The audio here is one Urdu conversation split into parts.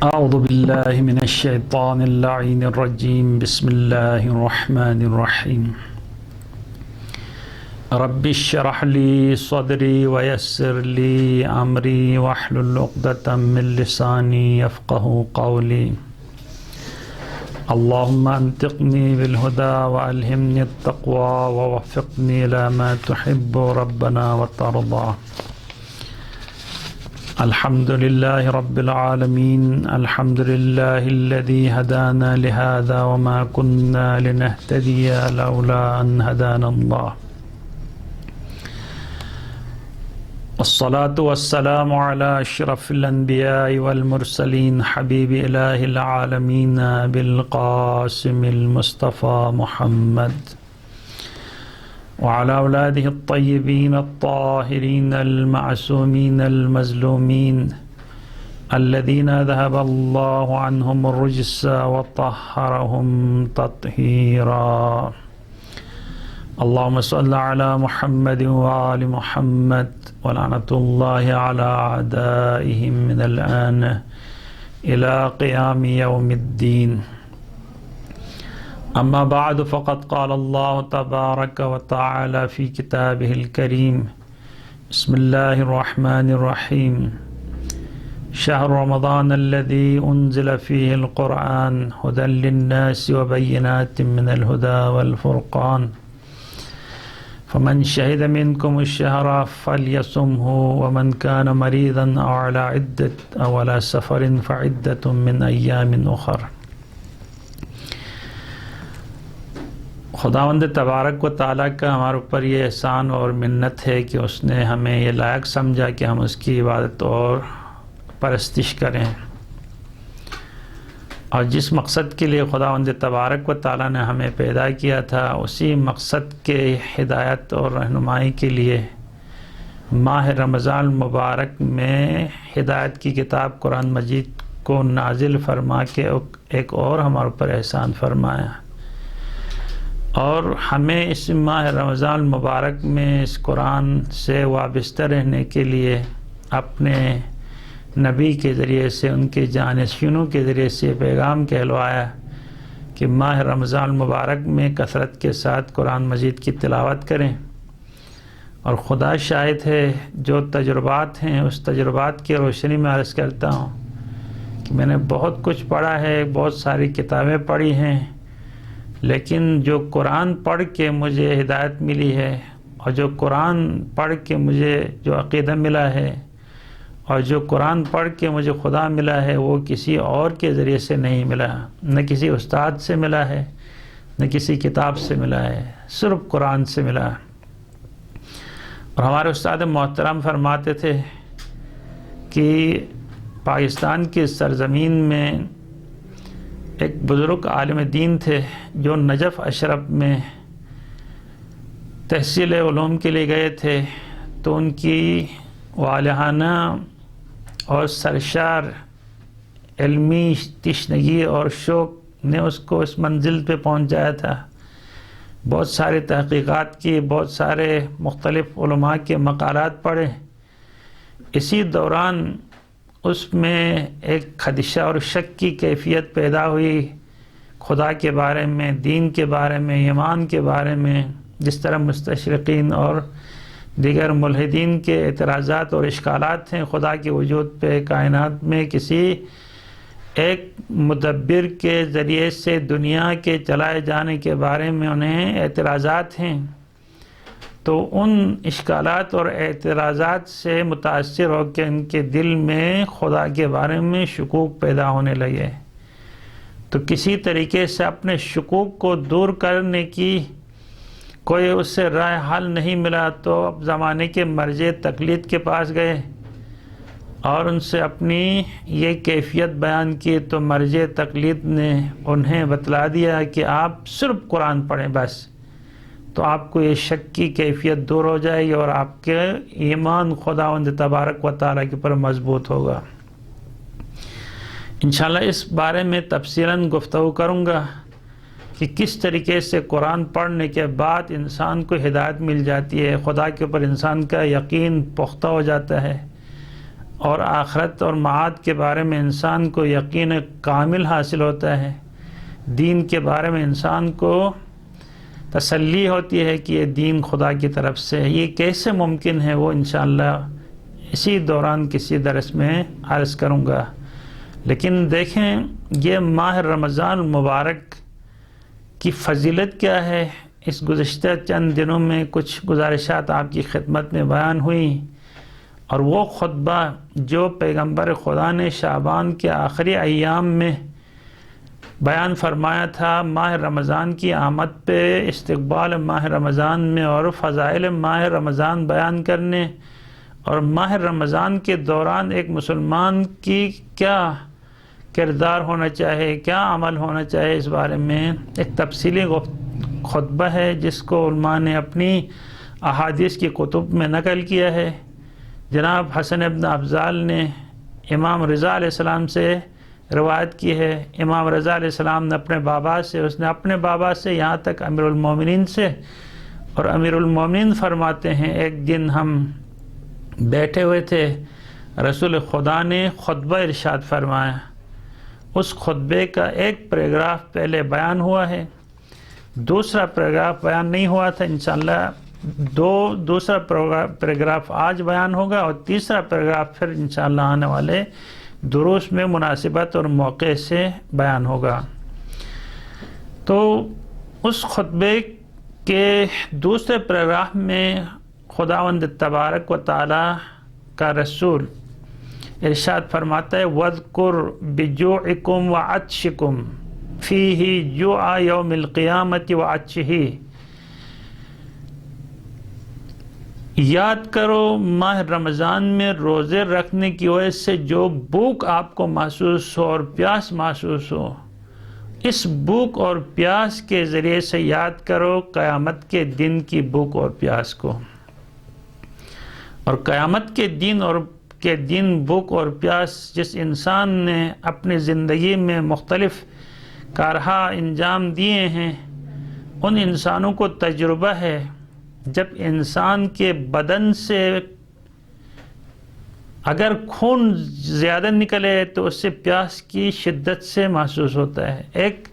أعوذ بالله من الشيطان اللعين الرجيم. بسم الله الرحمن الرحيم. رب اشرح لي صدري ويسر لي أمري واحلل عقدة من لساني يفقه قولي. اللهم انطقني بالهدى وألهمني التقوى ووفقني إلى ما تحب ربنا وترضى. الحمد لله رب العالمين. الحمد لله الذي هدانا لهذا وما كنا لنهتدي لولا أن هدانا الله. والصلاة والسلام على أشرف الأنبياء والمرسلين حبيب إله العالمين بالقاسم المصطفى محمد وعلى أولاده الطيبين الطاهرين المعصومين المظلومين الذين ذهب الله عنهم الرجس وطهرهم تطهيرا. اللهم صل على محمد وآل محمد ولعنة الله على أعدائهم من الآن إلى قيام يوم الدين. أما بعد فقد قال الله تبارك وتعالى في كتابه الكريم. بسم الله الرحمن الرحيم. شهر رمضان الذي أنزل فيه القرآن هدى للناس وبينات من الهدى والفرقان فمن شهد منكم الشهر فليصمه ومن كان مريضا أو على سفر فعدة من أيام أخر. خداوند تبارک و تعالیٰ کا ہمارے اوپر یہ احسان اور منت ہے کہ اس نے ہمیں یہ لائق سمجھا کہ ہم اس کی عبادت اور پرستش کریں، اور جس مقصد کے لیے خداوند تبارک و تعالیٰ نے ہمیں پیدا کیا تھا اسی مقصد کے ہدایت اور رہنمائی کے لیے ماہ رمضان المبارک میں ہدایت کی کتاب قرآن مجید کو نازل فرما کے ایک اور ہمارے اوپر احسان فرمایا، اور ہمیں اس ماہ رمضان المبارک میں اس قرآن سے وابستہ رہنے کے لیے اپنے نبی کے ذریعے سے، ان کے جانشینوں کے ذریعے سے پیغام کہلوایا کہ ماہ رمضان المبارک میں کثرت کے ساتھ قرآن مجید کی تلاوت کریں. اور خدا شاہد ہے، جو تجربات ہیں اس تجربات کی روشنی میں عرض کرتا ہوں کہ میں نے بہت کچھ پڑھا ہے، بہت ساری کتابیں پڑھی ہیں، لیکن جو قرآن پڑھ کے مجھے ہدایت ملی ہے، اور جو قرآن پڑھ کے مجھے جو عقیدہ ملا ہے، اور جو قرآن پڑھ کے مجھے خدا ملا ہے، وہ کسی اور کے ذریعے سے نہیں ملا، نہ کسی استاد سے ملا ہے، نہ کسی کتاب سے ملا ہے، صرف قرآن سے ملا. اور ہمارے استاد محترم فرماتے تھے کہ پاکستان کی سرزمین میں ایک بزرگ عالم دین تھے جو نجف اشرف میں تحصیل علوم کے لیے گئے تھے، تو ان کی والہانہ اور سرشار علمی تشنگی اور شوق نے اس کو اس منزل پہ پہنچایا تھا. بہت سارے تحقیقات کی، بہت سارے مختلف علماء کے مقالات پڑھے. اسی دوران اس میں ایک خدشہ اور شک کی کیفیت پیدا ہوئی خدا کے بارے میں، دین کے بارے میں، ایمان کے بارے میں، جس طرح مستشرقین اور دیگر ملحدین کے اعتراضات اور اشکالات ہیں خدا کے وجود پہ. کائنات میں کسی ایک مدبر کے ذریعے سے دنیا کے چلائے جانے کے بارے میں انہیں اعتراضات ہیں. تو ان اشکالات اور اعتراضات سے متاثر ہو کے ان کے دل میں خدا کے بارے میں شکوک پیدا ہونے لگے. تو کسی طریقے سے اپنے شکوک کو دور کرنے کی کوئی اس سے رائے حل نہیں ملا، تو اب زمانے کے مرجع تقلید کے پاس گئے اور ان سے اپنی یہ کیفیت بیان کی. تو مرجع تقلید نے انہیں بتلا دیا کہ آپ صرف قرآن پڑھیں بس، تو آپ کو یہ شک کی کیفیت دور ہو جائے گی اور آپ کے ایمان خداوند تبارک و تعالیٰ کے پر مضبوط ہوگا. انشاءاللہ اس بارے میں تفصیلاً گفتگو کروں گا کہ کس طریقے سے قرآن پڑھنے کے بعد انسان کو ہدایت مل جاتی ہے، خدا کے اوپر انسان کا یقین پختہ ہو جاتا ہے، اور آخرت اور معاد کے بارے میں انسان کو یقین کامل حاصل ہوتا ہے، دین کے بارے میں انسان کو تسلی ہوتی ہے کہ یہ دین خدا کی طرف سے ہے۔ یہ کیسے ممکن ہے، وہ انشاءاللہ اسی دوران کسی درس میں عرض کروں گا۔ لیکن دیکھیں یہ ماہ رمضان المبارک کی فضیلت کیا ہے۔ اس گزشتہ چند دنوں میں کچھ گزارشات آپ کی خدمت میں بیان ہوئیں، اور وہ خطبہ جو پیغمبر خدا نے شعبان کے آخری ایام میں بیان فرمایا تھا، ماہ رمضان کی آمد پہ استقبال ماہ رمضان میں اور فضائل ماہ رمضان بیان کرنے، اور ماہ رمضان کے دوران ایک مسلمان کی کیا کردار ہونا چاہے، کیا عمل ہونا چاہے، اس بارے میں ایک تفصیلی خطبہ ہے جس کو علماء نے اپنی احادیث کی کتب میں نقل کیا ہے۔ جناب حسن ابن افضال نے امام رضا علیہ السلام سے روایت کی ہے، امام رضا علیہ السلام نے اپنے بابا سے، اس نے اپنے بابا سے، یہاں تک امیر المومنین سے، اور امیر المومنین فرماتے ہیں ایک دن ہم بیٹھے ہوئے تھے، رسول خدا نے خطبہ ارشاد فرمایا۔ اس خطبے کا ایک پیراگراف پہلے بیان ہوا ہے، دوسرا پیراگراف بیان نہیں ہوا تھا، انشاءاللہ دوسرا پیراگراف آج بیان ہوگا، اور تیسرا پیراگراف پھر انشاءاللہ آنے والے دروس میں مناسبت اور موقع سے بیان ہوگا۔ تو اس خطبے کے دوسرے پیراگراف میں خداوند تبارک و تعالی کا رسول ارشاد فرماتا ہے وَاذْكُرْ بِجُوعِكُمْ وَعَطْشِكُمْ فِيهِ جُوعَ يَوْمِ الْقِيَامَةِ وَعَطْشِهِ، یاد کرو ماہ رمضان میں روزے رکھنے کی وجہ سے جو بھوک آپ کو محسوس ہو اور پیاس محسوس ہو، اس بھوک اور پیاس کے ذریعے سے یاد کرو قیامت کے دن کی بھوک اور پیاس کو، اور قیامت کے دن بھوک اور پیاس جس انسان نے اپنی زندگی میں مختلف کارہا انجام دیے ہیں، ان انسانوں کو تجربہ ہے جب انسان کے بدن سے اگر خون زیادہ نکلے تو اس سے پیاس کی شدت سے محسوس ہوتا ہے، ایک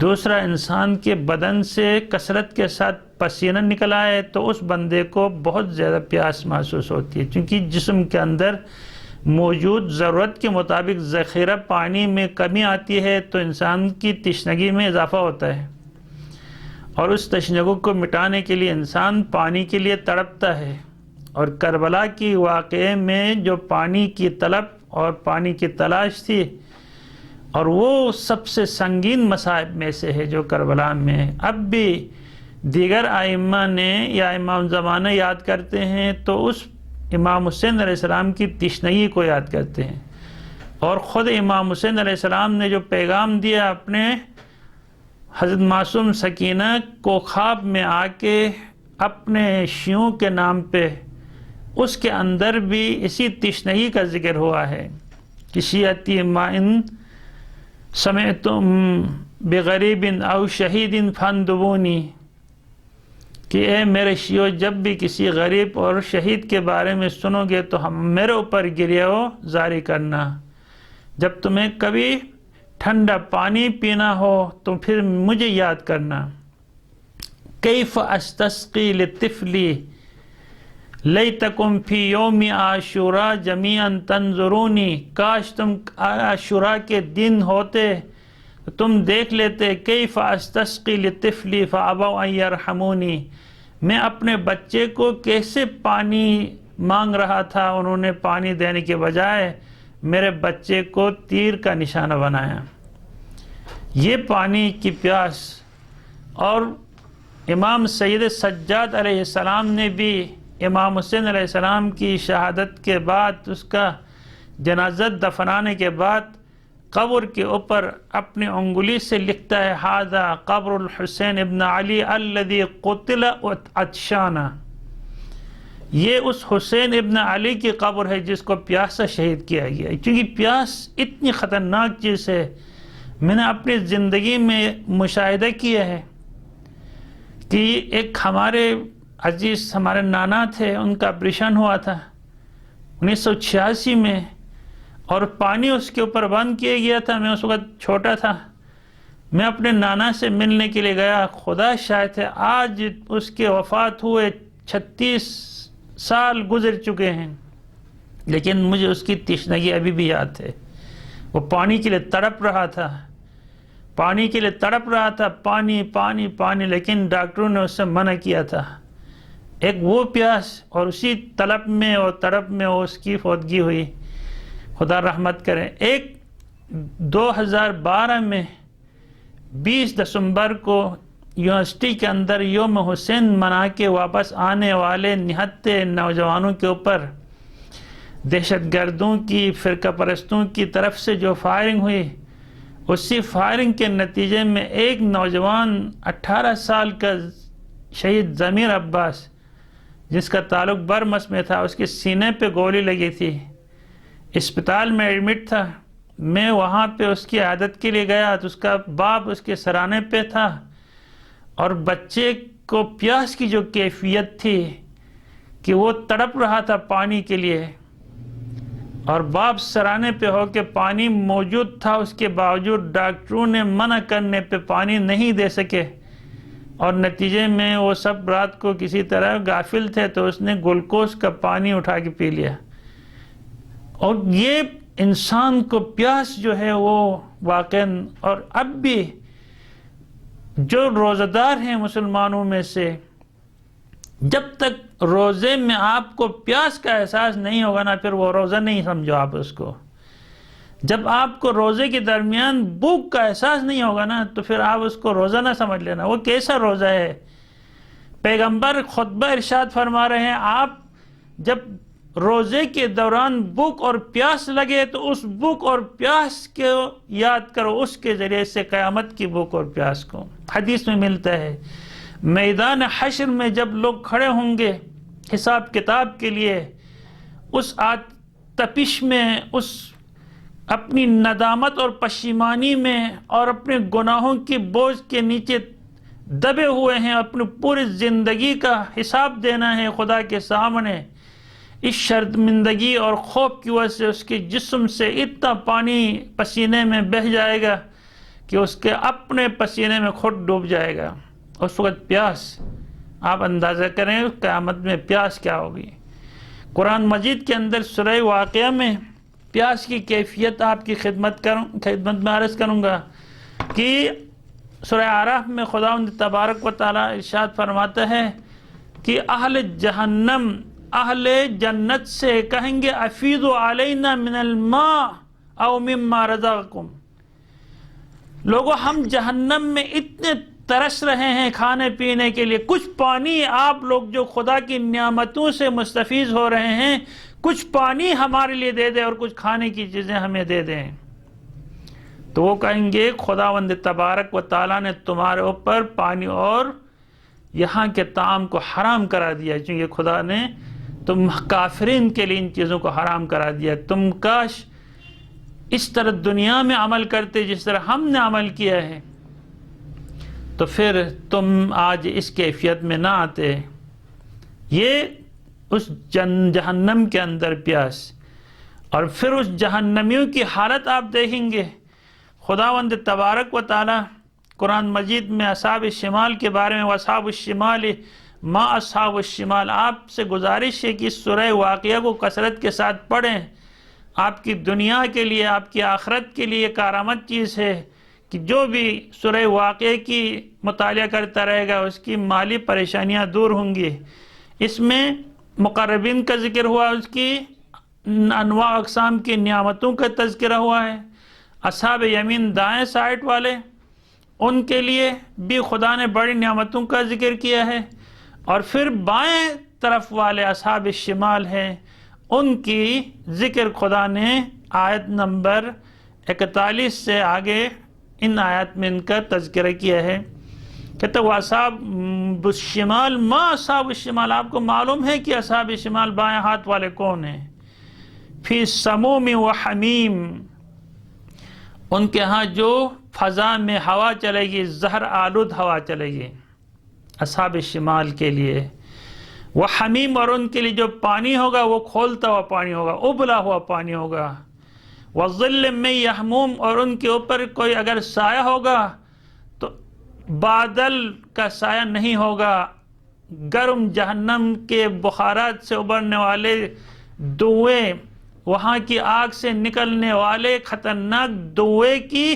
دوسرا انسان کے بدن سے کثرت کے ساتھ پسینہ نکل آئے تو اس بندے کو بہت زیادہ پیاس محسوس ہوتی ہے، کیونکہ جسم کے اندر موجود ضرورت کے مطابق ذخیرہ پانی میں کمی آتی ہے تو انسان کی تشنگی میں اضافہ ہوتا ہے، اور اس تشنگی کو مٹانے کے لیے انسان پانی کے لیے تڑپتا ہے۔ اور کربلا کی واقعے میں جو پانی کی طلب اور پانی کی تلاش تھی، اور وہ سب سے سنگین مصائب میں سے ہے جو کربلا میں اب بھی دیگر ائمہ نے یا امام زمانہ یاد کرتے ہیں تو اس امام حسین علیہ السلام کی تشنگی کو یاد کرتے ہیں، اور خود امام حسین علیہ السلام نے جو پیغام دیا اپنے حضرت معصوم سکینہ کو خواب میں آ کے اپنے شیعوں کے نام پہ، اس کے اندر بھی اسی تشنگی کا ذکر ہوا ہے کہ شیعتی ما ان سمعتم بغریب او شہید فاندبونی، کہ اے میرے شیعو جب بھی کسی غریب اور شہید کے بارے میں سنو گے تو ہم میرے اوپر گریہ جاری کرنا، جب تمہیں کبھی ٹھنڈا پانی پینا ہو تو پھر مجھے یاد کرنا۔ کیف استسقی لطفلی لیتکم فی یوم عاشوراء جمیعا تنظرونی، کاش تم عاشوراء کے دن ہوتے تم دیکھ لیتے کیف استسقی لطفلی فابوا ان یرحمونی، میں اپنے بچے کو کیسے پانی مانگ رہا تھا، انہوں نے پانی دینے کے بجائے میرے بچے کو تیر کا نشانہ بنایا۔ یہ پانی کی پیاس، اور امام سید سجاد علیہ السلام نے بھی امام حسین علیہ السلام کی شہادت کے بعد، اس کا جنازہ دفنانے کے بعد قبر کے اوپر اپنی انگلی سے لکھتا ہے ھذا قبر الحسین ابن علی الذی قتل عطشانا، یہ اس حسین ابن علی کی قبر ہے جس کو پیاس سے شہید کیا گیا ہے۔ کیونکہ پیاس اتنی خطرناک چیز ہے، میں نے اپنی زندگی میں مشاہدہ کیا ہے کہ ایک ہمارے عزیز ہمارے نانا تھے، ان کا آپریشن ہوا تھا، 1986 میں، اور پانی اس کے اوپر بند کیا گیا تھا. میں اس وقت چھوٹا تھا. میں اپنے نانا سے ملنے کے لیے گیا. خدا شاہد ہے آج اس کے وفات ہوئے 36 سال گزر چکے ہیں، لیکن مجھے اس کی تشنگی ابھی بھی یاد ہے. وہ پانی کے لیے تڑپ رہا تھا، پانی کے لیے تڑپ رہا تھا، پانی پانی پانی، لیکن ڈاکٹروں نے اس سے منع کیا تھا. ایک وہ پیاس، اور اسی طلب میں اور تڑپ میں اس کی فوتگی ہوئی. خدا رحمت کرے. 2012 میں 20 دسمبر کو یونیورسٹی کے اندر یوم حسین منا کے واپس آنے والے نہتے نوجوانوں کے اوپر دہشت گردوں کی، فرقہ پرستوں کی طرف سے جو فائرنگ ہوئی، اسی فائرنگ کے نتیجے میں ایک نوجوان 18 سال کا شہید ضمیر عباس، جس کا تعلق برمس میں تھا، اس کے سینے پہ گولی لگی تھی، اسپتال میں ایڈمٹ تھا. میں وہاں پہ اس کی عیادت کے لیے گیا تو اس کا باپ اس کے سرانے پہ تھا، اور بچے کو پیاس کی جو کیفیت تھی کہ وہ تڑپ رہا تھا پانی کے لیے، اور باپ سرانے پہ ہو کے پانی موجود تھا، اس کے باوجود ڈاکٹروں نے منع کرنے پہ پانی نہیں دے سکے، اور نتیجے میں وہ سب رات کو کسی طرح غافل تھے تو اس نے گلوکوز کا پانی اٹھا کے پی لیا. اور یہ انسان کو پیاس جو ہے وہ واقعاً، اور اب بھی جو روزہ دار ہیں مسلمانوں میں سے، جب تک روزے میں آپ کو پیاس کا احساس نہیں ہوگا نا، پھر وہ روزہ نہیں سمجھو آپ اس کو. جب آپ کو روزے کے درمیان بھوک کا احساس نہیں ہوگا نا، تو پھر آپ اس کو روزہ نہ سمجھ لینا. وہ کیسا روزہ ہے؟ پیغمبر خطبہ ارشاد فرما رہے ہیں، آپ جب روزے کے دوران بھوک اور پیاس لگے تو اس بھوک اور پیاس کو یاد کرو، اس کے ذریعے سے قیامت کی بھوک اور پیاس کو. حدیث میں ملتا ہے میدان حشر میں جب لوگ کھڑے ہوں گے حساب کتاب کے لیے، اس تپش میں، اس اپنی ندامت اور پشیمانی میں، اور اپنے گناہوں کی بوجھ کے نیچے دبے ہوئے ہیں، اپنی پوری زندگی کا حساب دینا ہے خدا کے سامنے. اس شرمندگی اور خوف کی وجہ سے اس کے جسم سے اتنا پانی پسینے میں بہہ جائے گا کہ اس کے اپنے پسینے میں خود ڈوب جائے گا. اس وقت پیاس، آپ اندازہ کریں قیامت میں پیاس کیا ہوگی. قرآن مجید کے اندر سورہ واقعہ میں پیاس کی کیفیت آپ کی خدمت میں عرض کروں گا کہ سورہ اعراف میں خداوند تبارک و تعالیٰ ارشاد فرماتا ہے کہ اہل جہنم اہل جنت سے کہیں گے افیضوا علینا من الماء او مما رزقکم. لوگوں ہم جہنم میں اتنے ترس رہے ہیں کھانے پینے کے لیے، کچھ پانی آپ لوگ جو خدا کی نعمتوں سے مستفیض ہو رہے ہیں، کچھ پانی ہمارے لیے دے دیں اور کچھ کھانے کی چیزیں ہمیں دے دیں. تو وہ کہیں گے خداوند تبارک و تعالیٰ نے تمہارے اوپر پانی اور یہاں کے طعام کو حرام کرا دیا، چونکہ خدا نے تم کافرین کے لیے ان چیزوں کو حرام کرا دیا. تم کاش اس طرح دنیا میں عمل کرتے جس طرح ہم نے عمل کیا ہے، تو پھر تم آج اس کیفیت میں نہ آتے. یہ اس جہنم کے اندر پیاس، اور پھر اس جہنمیوں کی حالت آپ دیکھیں گے. خداوند تبارک و تعالی قرآن مجید میں اصحاب الشمال کے بارے میں وَأَصْحَابُ الشِّمَالِ مَا أَصْحَابُ الشِّمَالِ، آپ سے گزارش ہے کہ اس سورہ واقعہ کو کثرت کے ساتھ پڑھیں. آپ کی دنیا کے لیے، آپ کی آخرت کے لیے کارآمد چیز ہے کہ جو بھی سورہ واقعہ کی مطالعہ کرتا رہے گا اس کی مالی پریشانیاں دور ہوں گی. اس میں مقربین کا ذکر ہوا، اس کی انواع اقسام کی نعمتوں کا تذکرہ ہوا ہے. اصحاب یمین دائیں سائٹ والے، ان کے لیے بھی خدا نے بڑی نعمتوں کا ذکر کیا ہے. اور پھر بائیں طرف والے اصحاب الشمال ہیں، ان کی ذکر خدا نے آیت نمبر 41 سے آگے ان آیات میں ان کا تذکرہ کیا ہے. کہتے ہیں اصحاب الشمال ما اصحاب الشمال، آپ کو معلوم ہے کہ اصحاب الشمال بائیں ہاتھ والے کون ہیں؟ فی سموم و حمیم، ان کے ہاں جو فضا میں ہوا چلے گی، زہر آلود ہوا چلے گی اصحاب الشمال کے لیے. وہ حمیم، اور ان کے لیے جو پانی ہوگا وہ کھولتا ہوا پانی ہوگا، ابلا ہوا پانی ہوگا، وظل من یحموم، اور ان کے اوپر کوئی اگر سایہ ہوگا تو بادل کا سایہ نہیں ہوگا، گرم جہنم کے بخارات سے ابھرنے والے دھوئیں، وہاں کی آگ سے نکلنے والے خطرناک دھوئیں کی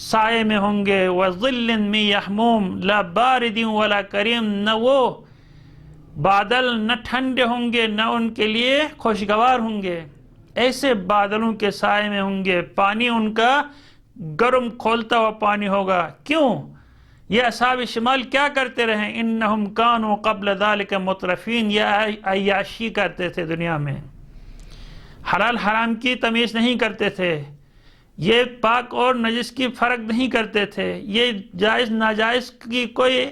سائے میں ہوں گے، وظل من یحموم لا بارد ولا کریم، نہ وہ بادل نہ ٹھنڈے ہوں گے نہ ان کے لیے خوشگوار ہوں گے، ایسے بادلوں کے سائے میں ہوں گے، پانی ان کا گرم کھولتا ہوا پانی ہوگا۔ کیوں؟ یہ اصحاب شمال کیا کرتے رہے؟ انہم کانوا قبل ذالک مترفین، یہ عیاشی کرتے تھے دنیا میں، حلال حرام کی تمیز نہیں کرتے تھے، یہ پاک اور نجس کی فرق نہیں کرتے تھے، یہ جائز ناجائز کی کوئی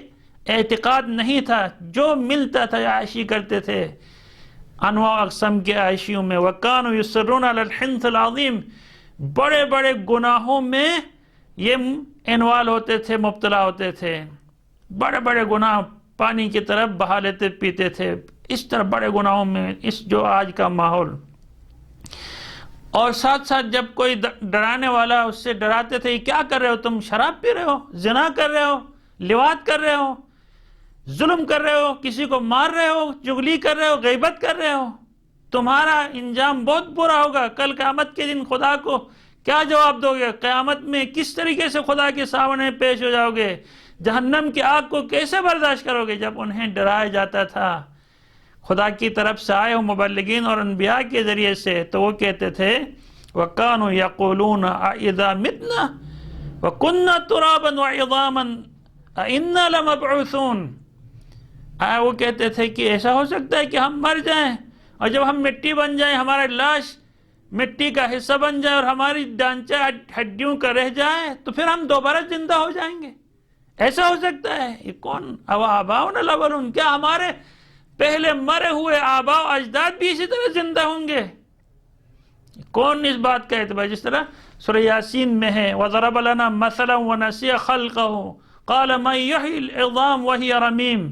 اعتقاد نہیں تھا، جو ملتا تھا عیاشی کرتے تھے، انواع اقسام کے عیاشیوں میں۔ وَكَانُوا يُصِرُّونَ عَلَى الْحِنْثِ الْعَظِيمِ، بڑے بڑے گناہوں میں یہ انوال ہوتے تھے، مبتلا ہوتے تھے، بڑے بڑے گناہ پانی کی طرف بہا لیتے پیتے تھے، اس طرح بڑے گناہوں میں، اس جو آج کا ماحول۔ اور ساتھ ساتھ جب کوئی ڈرانے والا اس سے ڈراتے تھے، کیا کر رہے ہو تم؟ شراب پی رہے ہو، زنا کر رہے ہو، لواط کر رہے ہو، ظلم کر رہے ہو، کسی کو مار رہے ہو، چغلی کر رہے ہو، غیبت کر رہے ہو، تمہارا انجام بہت برا ہوگا، کل قیامت کے دن خدا کو کیا جواب دو گے؟ قیامت میں کس طریقے سے خدا کے سامنے پیش ہو جاؤ گے؟ جہنم کی آگ کو کیسے برداشت کرو گے؟ جب انہیں ڈرایا جاتا تھا خدا کی طرف سے آئے ہو مبلغین اور انبیاء کے ذریعے سے، تو وہ کہتے تھے وَكَانُوا يَقُولُونَ أَإِذَا مِتْنَا وَكُنَّا تُرَابًا وَعِظَامًا أَإِنَّا لَمَبْعُوثُونَ، وہ کہتے تھے کہ ایسا ہو سکتا ہے کہ ہم مر جائیں اور جب ہم مٹی بن جائیں، ہمارا لاش مٹی کا حصہ بن جائے اور ہماری ڈانچہ ہڈیوں کا رہ جائے، تو پھر ہم دوبارہ زندہ ہو جائیں گے؟ ایسا ہو سکتا ہے؟ یہ کون؟ آباؤنا الاولون، کیا ہمارے پہلے مرے ہوئے آباء و اجداد بھی اسی طرح زندہ ہوں گے؟ کون اس بات کا اعتبار؟ جس طرح سورہ یاسین میں ہے وَضَرَبَ لَنَا مَثَلًا وَنَسِيَ خَلْقَهُ قَالَ مَن يُحْيِي الْعِظَامَ وَهِيَ رَمِيمٌ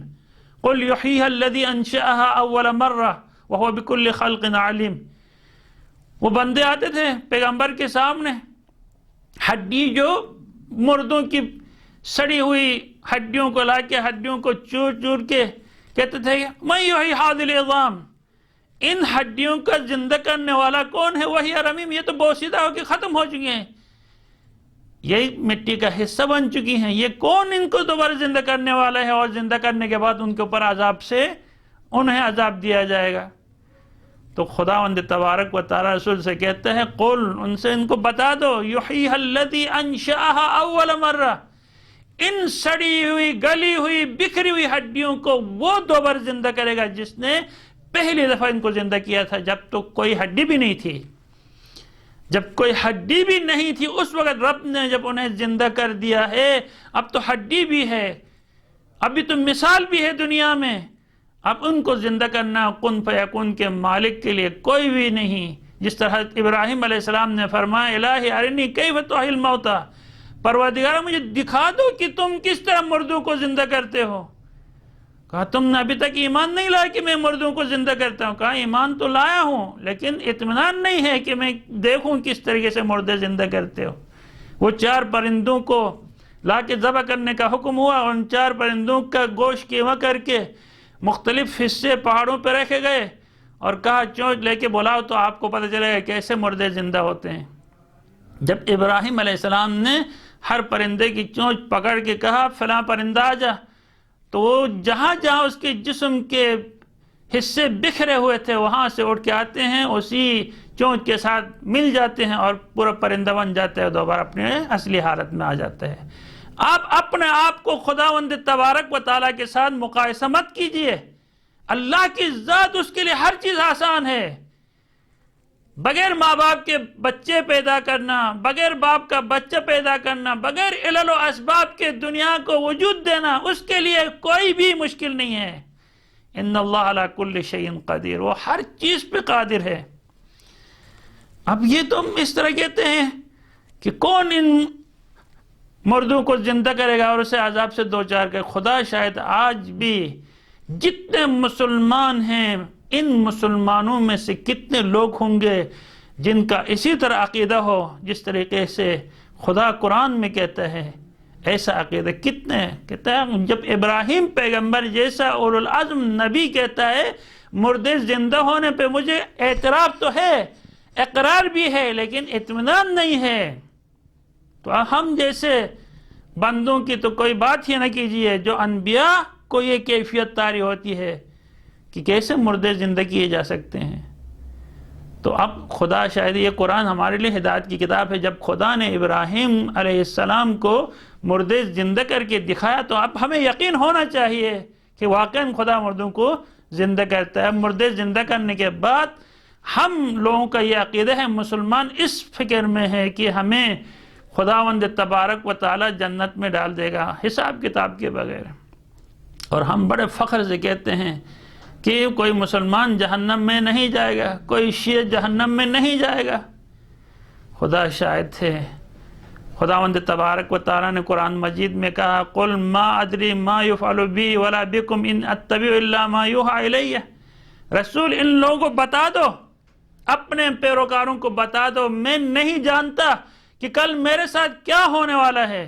قُلْ يُحْيِيهَا الَّذِي أَنشَأَهَا أَوَّلَ مَرَّةٍ وَهُوَ بِكُلِّ خَلْقٍ عَلِيمٌ۔ وہ بندے آتے تھے پیغمبر کے سامنے، ہڈی جو مردوں کی سڑی ہوئی ہڈیوں کو لا کے ہڈیوں کو چور چور کے کہتے تھے مَن يُحْيِي هَذِهِ الْعِظَامَ، ان ہڈیوں کا زندہ کرنے والا کون ہے؟ وہی رمیم، یہ تو بوسیدہ ہو کے ختم ہو چکی ہیں، یہی مٹی کا حصہ بن چکی ہیں، یہ کون ان کو دوبارہ زندہ کرنے والا ہے؟ اور زندہ کرنے کے بعد ان کے اوپر عذاب سے انہیں عذاب دیا جائے گا۔ تو خداوند تبارک و تعالی رسول سے کہتے ہیں قل، ان سے ان کو بتا دو، یحییھا الذی انشأھا اول مرہ، ان سڑی ہوئی گلی ہوئی بکھری ہوئی ہڈیوں کو وہ دوبارہ زندہ کرے گا جس نے پہلی دفعہ ان کو زندہ کیا تھا، جب تو کوئی ہڈی بھی نہیں تھی، جب کوئی ہڈی بھی نہیں تھی اس وقت رب نے جب انہیں زندہ کر دیا ہے، اب تو ہڈی بھی ہے، ابھی تو مثال بھی ہے دنیا میں، اب ان کو زندہ کرنا کن فیکون کے مالک کے لیے کوئی بھی نہیں۔ جس طرح ابراہیم علیہ السلام نے فرمایا الہی ارنی کیف تحیی الموتی، پروردگارہ مجھے دکھا دو کہ تم کس طرح مردوں کو زندہ کرتے ہو۔ کہا تم نے ابھی تک ایمان نہیں لایا کہ میں مردوں کو زندہ کرتا ہوں؟ کہا ایمان تو لایا ہوں لیکن اطمینان نہیں ہے کہ میں دیکھوں کس طریقے سے مردے زندہ کرتے ہو۔ وہ 4 پرندوں کو لا کے ذبح کرنے کا حکم ہوا، اور ان 4 پرندوں کا گوشت کیما کر کے مختلف حصے پہاڑوں پہ رکھے گئے اور کہا چونچ لے کے بلاؤ تو آپ کو پتہ چلے گا کیسے مردے زندہ ہوتے ہیں۔ جب ابراہیم علیہ السلام نے ہر پرندے کی چونچ پکڑ کے کہا فلاں پرندہ آ جا، تو وہ جہاں جہاں اس کے جسم کے حصے بکھرے ہوئے تھے وہاں سے اٹھ کے آتے ہیں، اسی چونچ کے ساتھ مل جاتے ہیں اور پورا پرندہ بن جاتا ہے، دوبارہ اپنے اصلی حالت میں آ جاتا ہے۔ آپ اپنے آپ کو خداوند تبارک و تعالیٰ کے ساتھ مقایسہ مت کیجئے، اللہ کی ذات اس کے لیے ہر چیز آسان ہے۔ بغیر ماں باپ کے بچے پیدا کرنا، بغیر باپ کا بچہ پیدا کرنا، بغیر علل و اسباب کے دنیا کو وجود دینا، اس کے لیے کوئی بھی مشکل نہیں ہے۔ ان اللہ علی کل شیء قدیر، وہ ہر چیز پہ قادر ہے۔ اب یہ تم اس طرح کہتے ہیں کہ کون ان مردوں کو زندہ کرے گا اور اسے عذاب سے دوچار کرے؟ خدا شاید آج بھی جتنے مسلمان ہیں ان مسلمانوں میں سے کتنے لوگ ہوں گے جن کا اسی طرح عقیدہ ہو جس طریقے سے خدا قرآن میں کہتا ہے؟ ایسا عقیدہ کتنے ہیں؟ کہتا ہے جب ابراہیم پیغمبر جیسا اولو العزم نبی کہتا ہے مردے زندہ ہونے پہ مجھے اعتراف تو ہے، اقرار بھی ہے، لیکن اطمینان نہیں ہے، تو ہم جیسے بندوں کی تو کوئی بات ہی نہ کیجیے جو انبیاء کو یہ کیفیت طاری ہوتی ہے کہ کیسے مردے زندہ کیے جا سکتے ہیں۔ تو اب خدا شاید یہ قرآن ہمارے لیے ہدایت کی کتاب ہے، جب خدا نے ابراہیم علیہ السلام کو مردے زندہ کر کے دکھایا تو اب ہمیں یقین ہونا چاہیے کہ واقعاً خدا مردوں کو زندہ کرتا ہے۔ مردے زندہ کرنے کے بعد ہم لوگوں کا یہ عقیدہ ہے، مسلمان اس فکر میں ہے کہ ہمیں خداوند تبارک و تعالی جنت میں ڈال دے گا حساب کتاب کے بغیر، اور ہم بڑے فخر سے کہتے ہیں کہ کوئی مسلمان جہنم میں نہیں جائے گا، کوئی شیعہ جہنم میں نہیں جائے گا۔ خدا شاہد ہے، خداوند تبارک و تعالی نے قرآن مجید میں کہا قل ما ادری ما یفعل بی ولا بکم ان اتبع الا ما یوحی الیہ، رسول ان لوگوں کو بتا دو، اپنے پیروکاروں کو بتا دو میں نہیں جانتا کہ کل میرے ساتھ کیا ہونے والا ہے،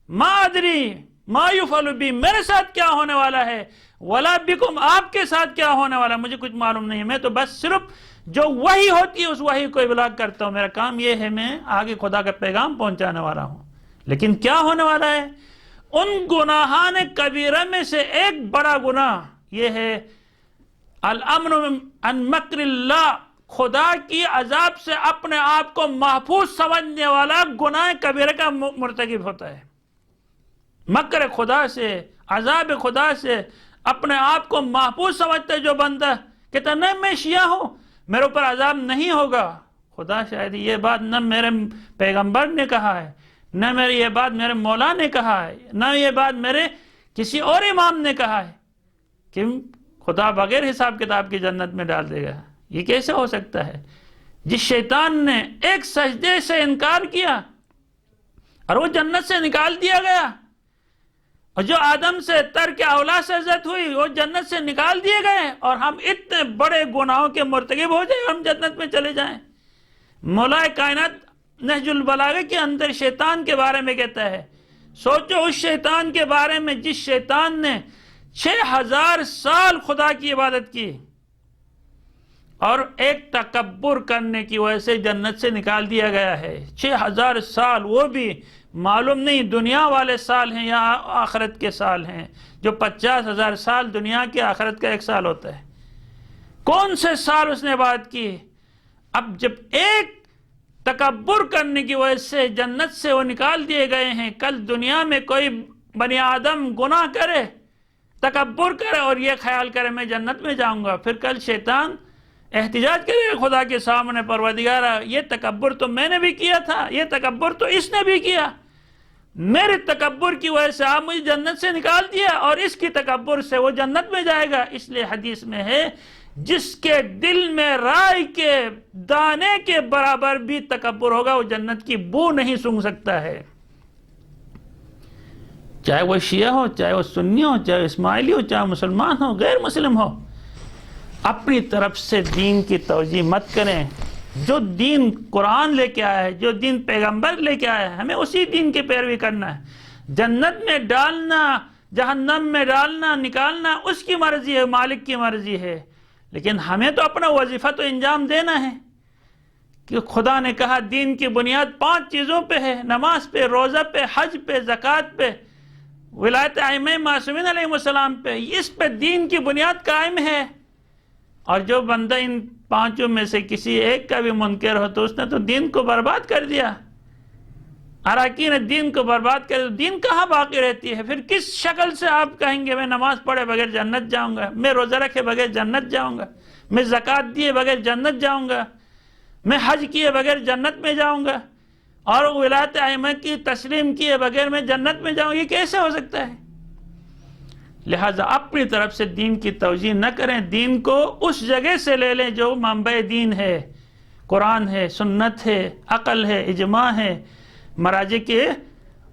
ما ادری ما یفعل بی میرے ساتھ کیا ہونے والا ہے، ولا بکم آپ کے ساتھ کیا ہونے والا ہے، مجھے کچھ معلوم نہیں ہے، میں تو بس صرف جو وحی ہوتی ہے اس وحی کو ابلاغ کرتا ہوں، میرا کام یہ ہے میں آگے خدا کا پیغام پہنچانے والا ہوں۔ لیکن کیا ہونے والا ہے؟ ان گناہان کبیرہ میں سے ایک بڑا گناہ یہ ہے الامن عن مکر اللہ، خدا کی عذاب سے اپنے آپ کو محفوظ سمجھنے والا گناہ کبیرہ کا مرتکب ہوتا ہے۔ مکر خدا سے، عذاب خدا سے اپنے آپ کو محفوظ سمجھتا ہے جو بندہ کہتا نہیں میں شیعہ ہوں میرے اوپر عذاب نہیں ہوگا، خدا شاید یہ بات نہ میرے پیغمبر نے کہا ہے، نہ میری یہ بات میرے مولا نے کہا ہے، نہ یہ بات میرے کسی اور امام نے کہا ہے کہ خدا بغیر حساب کتاب کی جنت میں ڈال دے گا۔ یہ کیسے ہو سکتا ہے؟ جس شیطان نے ایک سجدے سے انکار کیا اور وہ جنت سے نکال دیا گیا، اور جو آدم سے ترک اولاد سے عزت ہوئی وہ جنت سے نکال دیے گئے، اور ہم اتنے بڑے گناہوں کے مرتکب ہو جائیں ہم جنت میں چلے جائیں۔ مولا کائنات نہج البلاغہ کے اندر شیطان کے بارے میں کہتا ہے، سوچو اس شیطان کے بارے میں جس شیطان نے 6000 سال خدا کی عبادت کی اور ایک تکبر کرنے کی وجہ سے جنت سے نکال دیا گیا ہے۔ 6000 سال، وہ بھی معلوم نہیں دنیا والے سال ہیں یا آخرت کے سال ہیں، جو 50,000 سال دنیا کے آخرت کا ایک سال ہوتا ہے۔ کون سے سال اس نے عبادت کی؟ اب جب ایک تکبر کرنے کی وجہ سے جنت سے وہ نکال دیے گئے ہیں، کل دنیا میں کوئی بنی آدم گناہ کرے، تکبر کرے اور یہ خیال کرے میں جنت میں جاؤں گا، پھر کل شیطان احتجاج کرے خدا کے سامنے، پروردگارا یہ تکبر تو میں نے بھی کیا تھا، یہ تکبر تو اس نے بھی کیا، میرے تکبر کی وجہ سے آپ مجھے جنت سے نکال دیا اور اس کی تکبر سے وہ جنت میں جائے گا۔ اس لیے حدیث میں ہے جس کے دل میں رائے کے دانے کے برابر بھی تکبر ہوگا وہ جنت کی بو نہیں سونگھ سکتا ہے، چاہے وہ شیعہ ہو، چاہے وہ سنی ہو، چاہے اسماعیلی ہو، چاہے مسلمان ہو، غیر مسلم ہو۔ اپنی طرف سے دین کی توجیہ مت کریں، جو دین قرآن لے کے آیا ہے، جو دین پیغمبر لے کے آیا ہے ہمیں اسی دین کی پیروی کرنا ہے۔ جنت میں ڈالنا، جہنم میں ڈالنا، نکالنا اس کی مرضی ہے، مالک کی مرضی ہے، لیکن ہمیں تو اپنا وظیفہ تو انجام دینا ہے۔ کہ خدا نے کہا دین کی بنیاد 5 چیزوں پہ ہے، نماز پہ، روزہ پہ، حج پہ، زکوٰۃ پہ، ولایت ائمہ معصومین علیہ السلام پہ، اس پہ دین کی بنیاد قائم ہے۔ اور جو بندہ ان 5 میں سے کسی ایک کا بھی منکر ہو تو اس نے تو دین کو برباد کر دیا، اراکین دین کو برباد کر دیا، دین کہاں باقی رہتی ہے؟ پھر کس شکل سے آپ کہیں گے میں نماز پڑھے بغیر جنت جاؤں گا، میں روزہ رکھے بغیر جنت جاؤں گا، میں زکوٰۃ دیے بغیر جنت جاؤں گا، میں حج کیے بغیر جنت میں جاؤں گا، اور ولایت ائمہ کی تسلیم کیے بغیر میں جنت میں جاؤں، یہ کیسے ہو سکتا ہے؟ لہٰذا اپنی طرف سے دین کی توجیہ نہ کریں، دین کو اس جگہ سے لے لیں جو منبع دین ہے، قرآن ہے، سنت ہے، عقل ہے، اجماع ہے، مراجع کے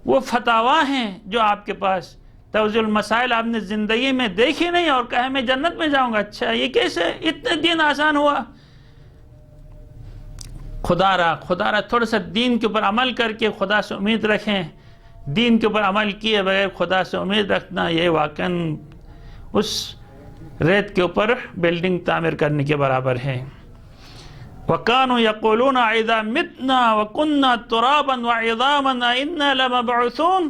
وہ فتاویٰ ہیں جو آپ کے پاس توضیح المسائل آپ نے زندگی میں دیکھی نہیں اور کہے میں جنت میں جاؤں گا؟ اچھا یہ کیسے اتنے دین آسان ہوا؟ خدا را تھوڑا سا دین کے اوپر عمل کر کے خدا سے امید رکھیں. دین کے اوپر عمل کیے بغیر خدا سے امید رکھنا یہ واقعاً اس ریت کے اوپر بلڈنگ تعمیر کرنے کے برابر ہے. وَكَانُوا يَقُولُونَ اِذَا مِتْنَا وَكُنَّا تُرَابًا وَعِظَامًا اِنَّا لَمَبْعُثُونَ،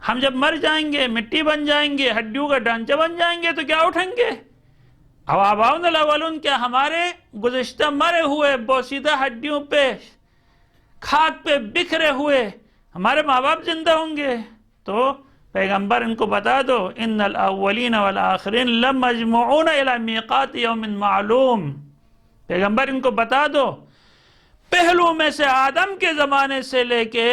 ہم جب مر جائیں گے، مٹی بن جائیں گے، ہڈیوں کا ڈھانچہ بن جائیں گے تو کیا اٹھیں گے؟ آباؤنا الاولون، کیا ہمارے گزشتہ مرے ہوئے بوسیدہ ہڈیوں پہ، خاک پہ بکھرے ہوئے ہمارے ماں باپ زندہ ہوں گے؟ تو پیغمبر ان کو بتا دو ان الاولین والآخرین لمجموعون الی میقات یوم معلوم. پیغمبر ان کو بتا دو پہلو میں سے آدم کے زمانے سے لے کے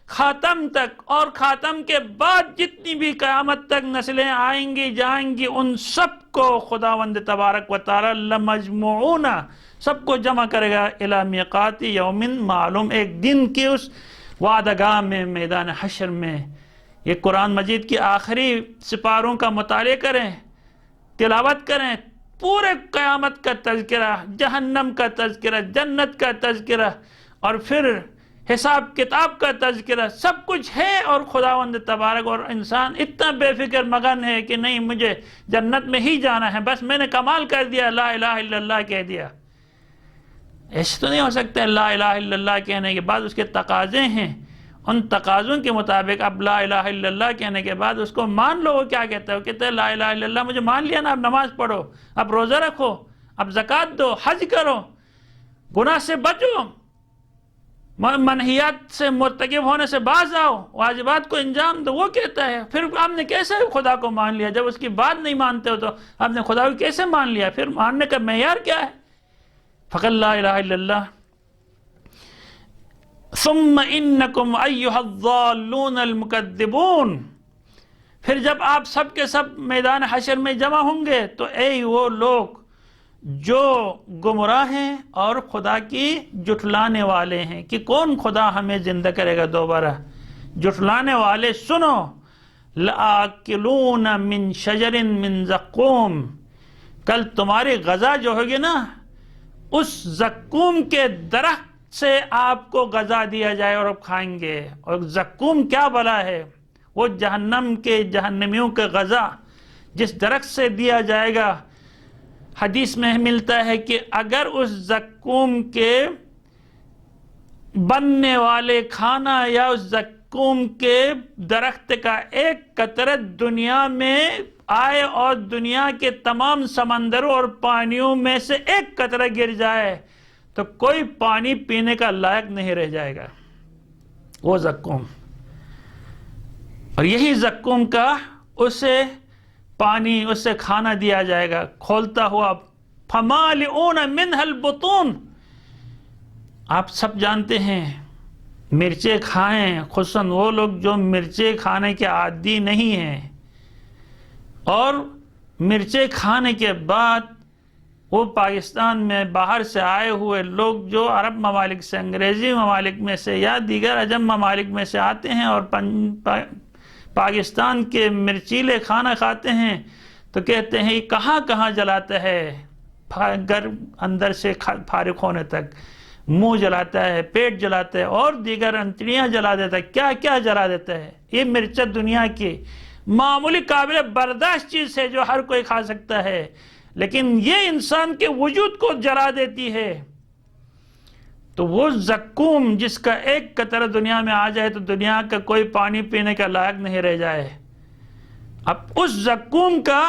خاتم تک اور خاتم کے بعد جتنی بھی قیامت تک نسلیں آئیں گی جائیں گی ان سب کو خداوند تبارک و تعالی لمجموعون سب کو جمع کرے گا الی میقات یوم معلوم، ایک دن کی اس وعدہ گاہ میں، میدان حشر میں. یہ قرآن مجید کی آخری سپاروں کا مطالعہ کریں، تلاوت کریں، پورے قیامت کا تذکرہ، جہنم کا تذکرہ، جنت کا تذکرہ اور پھر حساب کتاب کا تذکرہ، سب کچھ ہے. اور خداوند تبارک اور انسان اتنا بے فکر مگن ہے کہ نہیں مجھے جنت میں ہی جانا ہے، بس میں نے کمال کر دیا، لا الہ الا اللہ کہہ دیا. ایسے تو نہیں ہو سکتا. لا الہ الا اللہ کہنے کے بعد اس کے تقاضے ہیں، ان تقاضوں کے مطابق اب لا الہ الا اللہ کہنے کے بعد اس کو مان لو. وہ کیا کہتا ہے؟ وہ کہتا ہے لا الہ الا اللہ مجھے مان لیا نا، اب نماز پڑھو، اب روزہ رکھو، اب زکوٰۃ دو، حج کرو، گناہ سے بچو، منہیات سے مرتکب ہونے سے باز آؤ، واجبات کو انجام دو. وہ کہتا ہے پھر آپ نے کیسے خدا کو مان لیا؟ جب اس کی بات نہیں مانتے ہو تو آپ نے خدا کو کیسے مان لیا؟ پھر ماننے کا معیار کیا ہے؟ فقط لا الہ الا اللہ. ثم انکم ایھا الضالون المکذبون، پھر جب آپ سب کے سب میدان حشر میں جمع ہوں گے تو اے وہ لوگ جو گمراہ ہیں اور خدا کی جھٹلانے والے ہیں کہ کون خدا ہمیں زندہ کرے گا دوبارہ، جھٹلانے والے سنو. لآکلون من شجر من زقوم، کل تمہاری غذا جو ہوگی نا اس زقوم کے درخت سے آپ کو غذا دیا جائے اور آپ کھائیں گے. اور زقوم کیا بلا ہے؟ وہ جہنم کے جہنمیوں کے غذا جس درخت سے دیا جائے گا. حدیث میں ملتا ہے کہ اگر اس زقوم کے بننے والے کھانا یا اس زقوم کے درخت کا ایک قطرہ دنیا میں آئے اور دنیا کے تمام سمندروں اور پانیوں میں سے ایک قطرہ گر جائے تو کوئی پانی پینے کا لائق نہیں رہ جائے گا وہ زقوم. اور یہی زقوم کا اسے پانی، اس سے کھانا دیا جائے گا کھولتا ہوا. فَمَالِئُونَ مِنْهَا الْبُطُونَ، آپ سب جانتے ہیں مرچیں کھائیں، خصوصاً وہ لوگ جو مرچیں کھانے کے عادی نہیں ہیں، اور مرچیں کھانے کے بعد وہ پاکستان میں باہر سے آئے ہوئے لوگ جو عرب ممالک سے، انگریزی ممالک میں سے یا دیگر عجم ممالک میں سے آتے ہیں اور پاکستان کے مرچیلے کھانا کھاتے ہیں تو کہتے ہیں یہ کہاں کہاں جلاتا ہے، گھر اندر سے فارغ ہونے تک، منہ جلاتا ہے، پیٹ جلاتا ہے اور دیگر انتڑیاں جلا دیتا ہے، کیا کیا جلا دیتا ہے. یہ مرچ دنیا کی معمولی قابل برداشت چیز ہے جو ہر کوئی کھا سکتا ہے، لیکن یہ انسان کے وجود کو جلا دیتی ہے. تو وہ زقوم جس کا ایک قطرہ دنیا میں آ جائے تو دنیا کا کوئی پانی پینے کا لائق نہیں رہ جائے. اب اس زقوم کا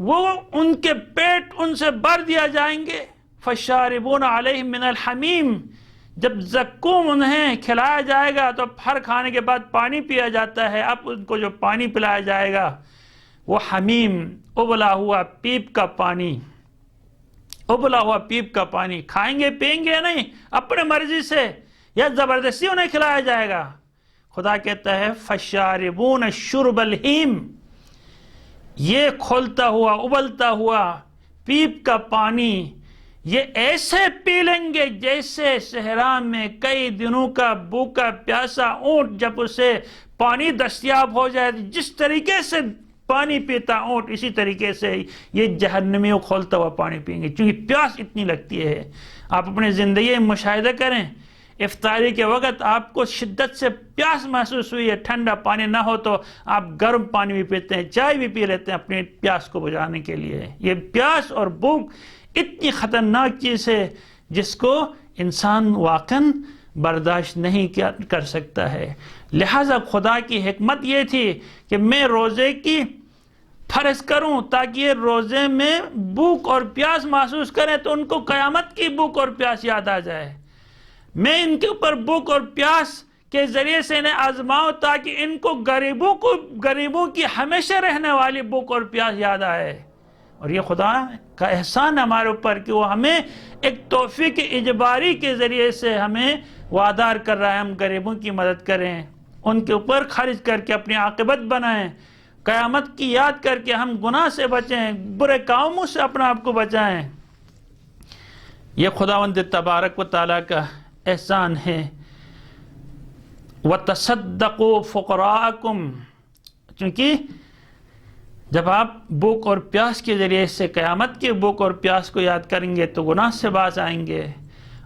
وہ ان کے پیٹ ان سے بھر دیا جائیں گے. فَشَارِبُونَ عَلَيْهِ مِنَ الْحَمِيمِ، جب زقوم انہیں کھلایا جائے گا تو ہر کھانے کے بعد پانی پیا جاتا ہے. اب ان کو جو پانی پلایا جائے گا وہ حمیم، ابلا ہوا پیپ کا پانی، ابلا ہوا پیپ کا پانی. کھائیں گے پئیں گے نہیں، اپنے مرضی سے یا زبردستی انہیں کھلایا جائے گا. خدا کہتا ہے فَشَارِبُونَ شُرْبَ الْحِيمِ، یہ کھولتا ہوا ابلتا ہوا پیپ کا پانی یہ ایسے پی لیں گے جیسے صحرا میں کئی دنوں کا بھوکا پیاسا اونٹ جب اسے پانی دستیاب ہو جائے، جس طریقے سے پانی پیتا اونٹ اسی طریقے سے یہ جہنمیوں کھولتا ہوا پانی پئیں گے، چونکہ پیاس اتنی لگتی ہے۔ آپ اپنی زندگی میں مشاہدہ کریں، افطاری کے وقت آپ کو شدت سے پیاس محسوس ہوئی ہے، ٹھنڈا پانی نہ ہو تو آپ گرم پانی بھی پیتے ہیں، چائے بھی پی لیتے ہیں اپنی پیاس کو بجھانے کے لیے۔ یہ پیاس اور بھوک اتنی خطرناک چیز ہے جس کو انسان واقعاً برداشت نہیں کر سکتا ہے۔ لہٰذا خدا کی حکمت یہ تھی کہ میں روزے کی فرض کروں تاکہ یہ روزے میں بھوک اور پیاس محسوس کریں تو ان کو قیامت کی بھوک اور پیاس یاد آ جائے۔ میں ان کے اوپر بھوک اور پیاس کے ذریعے سے انہیں آزماؤں تاکہ ان کو غریبوں کی ہمیشہ رہنے والی بھوک اور پیاس یاد آئے۔ اور یہ خدا کا احسان ہے ہمارے اوپر کہ وہ ہمیں ایک توفیق اجباری کے ذریعے سے ہمیں وادار کر رہا ہے ہم غریبوں کی مدد کریں، ان کے اوپر خرچ کر کے اپنی عاقبت بنائیں، قیامت کی یاد کر کے ہم گناہ سے بچیں، برے کاموں سے اپنے آپ کو بچائیں۔ یہ خداوند تبارک و تعالیٰ کا احسان ہے۔ وَتَصَدَّقُوا فُقَرَاءَكُمْ، چونکہ جب آپ بھوک اور پیاس کے ذریعے سے قیامت کی بھوک اور پیاس کو یاد کریں گے تو گناہ سے باز آئیں گے،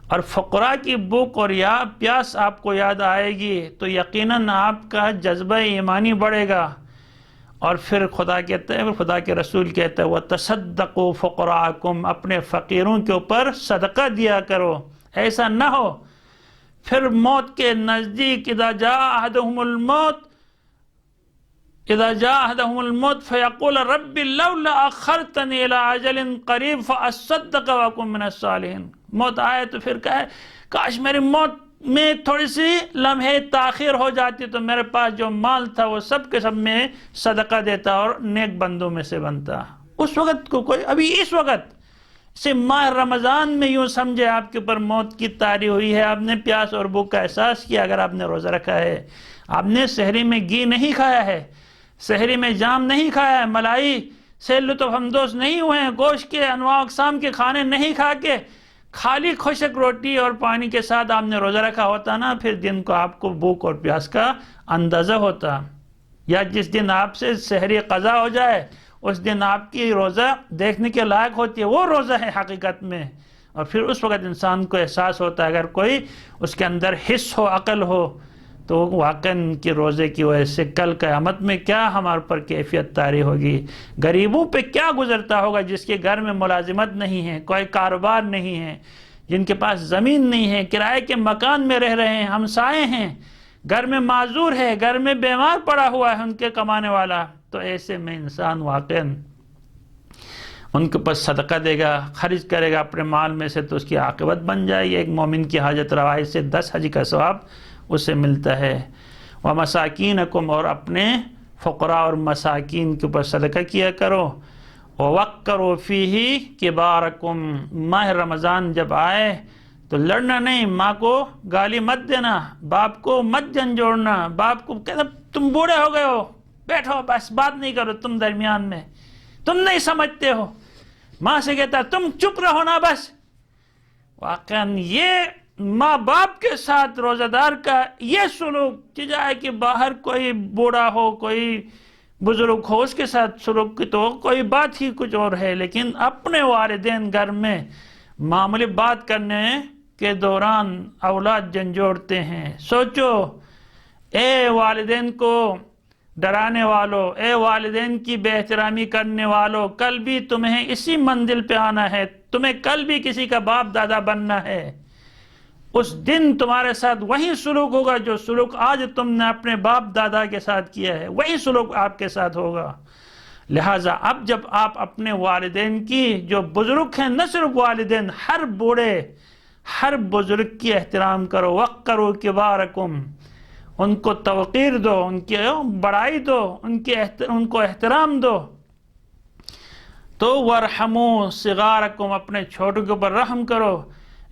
اور فقراء کی بھوک اور پیاس آپ کو یاد آئے گی تو یقیناً آپ کا جذبہ ایمانی بڑھے گا۔ اور پھر خدا کہتا ہے، خدا کے رسول کہتا ہے وَتَصَدَّقُوا فُقَرَاءَكُمْ، اپنے فقیروں کے اوپر صدقہ دیا کرو۔ ایسا نہ ہو پھر موت کے نزدیک اذا جاء احدهم الموت فیقول رب لولا اخرتنی الى اجل قریب فاصدق واکن من الصالحین، موت آئے تو پھر کہے کاش میری موت میں تھوڑی سی لمحے تاخیر ہو جاتی تو میرے پاس جو مال تھا وہ سب کے سب میں صدقہ دیتا اور نیک بندوں میں سے بنتا۔ اس وقت کو کوئی ابھی اس وقت سے ماہ رمضان میں یوں سمجھے آپ کے اوپر موت کی طاری ہوئی ہے، آپ نے پیاس اور بھوک کا احساس کیا، اگر آپ نے روزہ رکھا ہے، آپ نے سحری میں گھی نہیں کھایا ہے، سحری میں جام نہیں کھایا ہے، ملائی سے لطف اندوز نہیں ہوئے ہیں، گوشت کے انواع اقسام کے کھانے نہیں کھا کے خالی خشک روٹی اور پانی کے ساتھ آپ نے روزہ رکھا ہوتا نا، پھر دن کو آپ کو بھوک اور پیاس کا اندازہ ہوتا۔ یا جس دن آپ سے سحری قضا ہو جائے اس دن آپ کی روزہ دیکھنے کے لائق ہوتی ہے، وہ روزہ ہے حقیقت میں، اور پھر اس وقت انسان کو احساس ہوتا ہے اگر کوئی اس کے اندر حس ہو، عقل ہو، تو واقعاً ان کی روزے کی وجہ سے کل قیامت میں کیا ہمارے پر کیفیت طاری ہوگی، غریبوں پہ کیا گزرتا ہوگا جس کے گھر میں ملازمت نہیں ہے، کوئی کاروبار نہیں ہے، جن کے پاس زمین نہیں ہے، کرائے کے مکان میں رہ رہے ہیں، ہمسائے ہیں، گھر میں معذور ہے، گھر میں بیمار پڑا ہوا ہے ان کے کمانے والا، تو ایسے میں انسان واقعاً ان کے پاس صدقہ دے گا، خرچ کرے گا اپنے مال میں سے تو اس کی عاقبت بن جائے گی۔ ایک مومن کی حاجت روائی سے 10 حج کا ثواب اسے ملتا ہے۔ وَمَسَاكِينَكُمْ، اور اپنے فقراء اور مساکین کے اوپر صدقہ کیا کرو۔ وَوَقَّرُوا فِيهِ كِبَارَكُمْ، ماہ رمضان جب آئے تو لڑنا نہیں، ماں کو گالی مت دینا، باپ کو مت جھنجھوڑنا، باپ کو کہنا تم بوڑھے ہو گئے ہو، بیٹھو بس بات نہیں کرو تم درمیان میں، تم نہیں سمجھتے ہو۔ ماں سے کہتا تم چپ رہو نا بس۔ واقعاً یہ ماں باپ کے ساتھ روزہ دار کا یہ سلوک، چاہے کہ باہر کوئی بوڑھا ہو، کوئی بزرگ ہو، اس کے ساتھ سلوک کی تو کوئی بات ہی کچھ اور ہے، لیکن اپنے والدین گھر میں معمولی بات کرنے کے دوران اولاد جھنجھوڑتے ہیں۔ سوچو اے والدین کو ڈرانے والو، اے والدین کی بے احترامی کرنے والو، کل بھی تمہیں اسی منزل پہ آنا ہے، تمہیں کل بھی کسی کا باپ دادا بننا ہے۔ اس دن تمہارے ساتھ وہی سلوک ہوگا جو سلوک آج تم نے اپنے باپ دادا کے ساتھ کیا ہے، وہی سلوک آپ کے ساتھ ہوگا۔ لہٰذا اب جب آپ اپنے والدین کی، جو بزرگ ہیں، نہ صرف والدین، ہر بوڑھے ہر بزرگ کی احترام کرو۔ وَقَّرُوا كِبَارَكُمْ، ان کو توقیر دو، ان کی بڑائی دو، ان کو احترام دو۔ تو وَارْحَمُوا صِغَارَكُمْ، اپنے چھوٹوں کے اوپر رحم کرو۔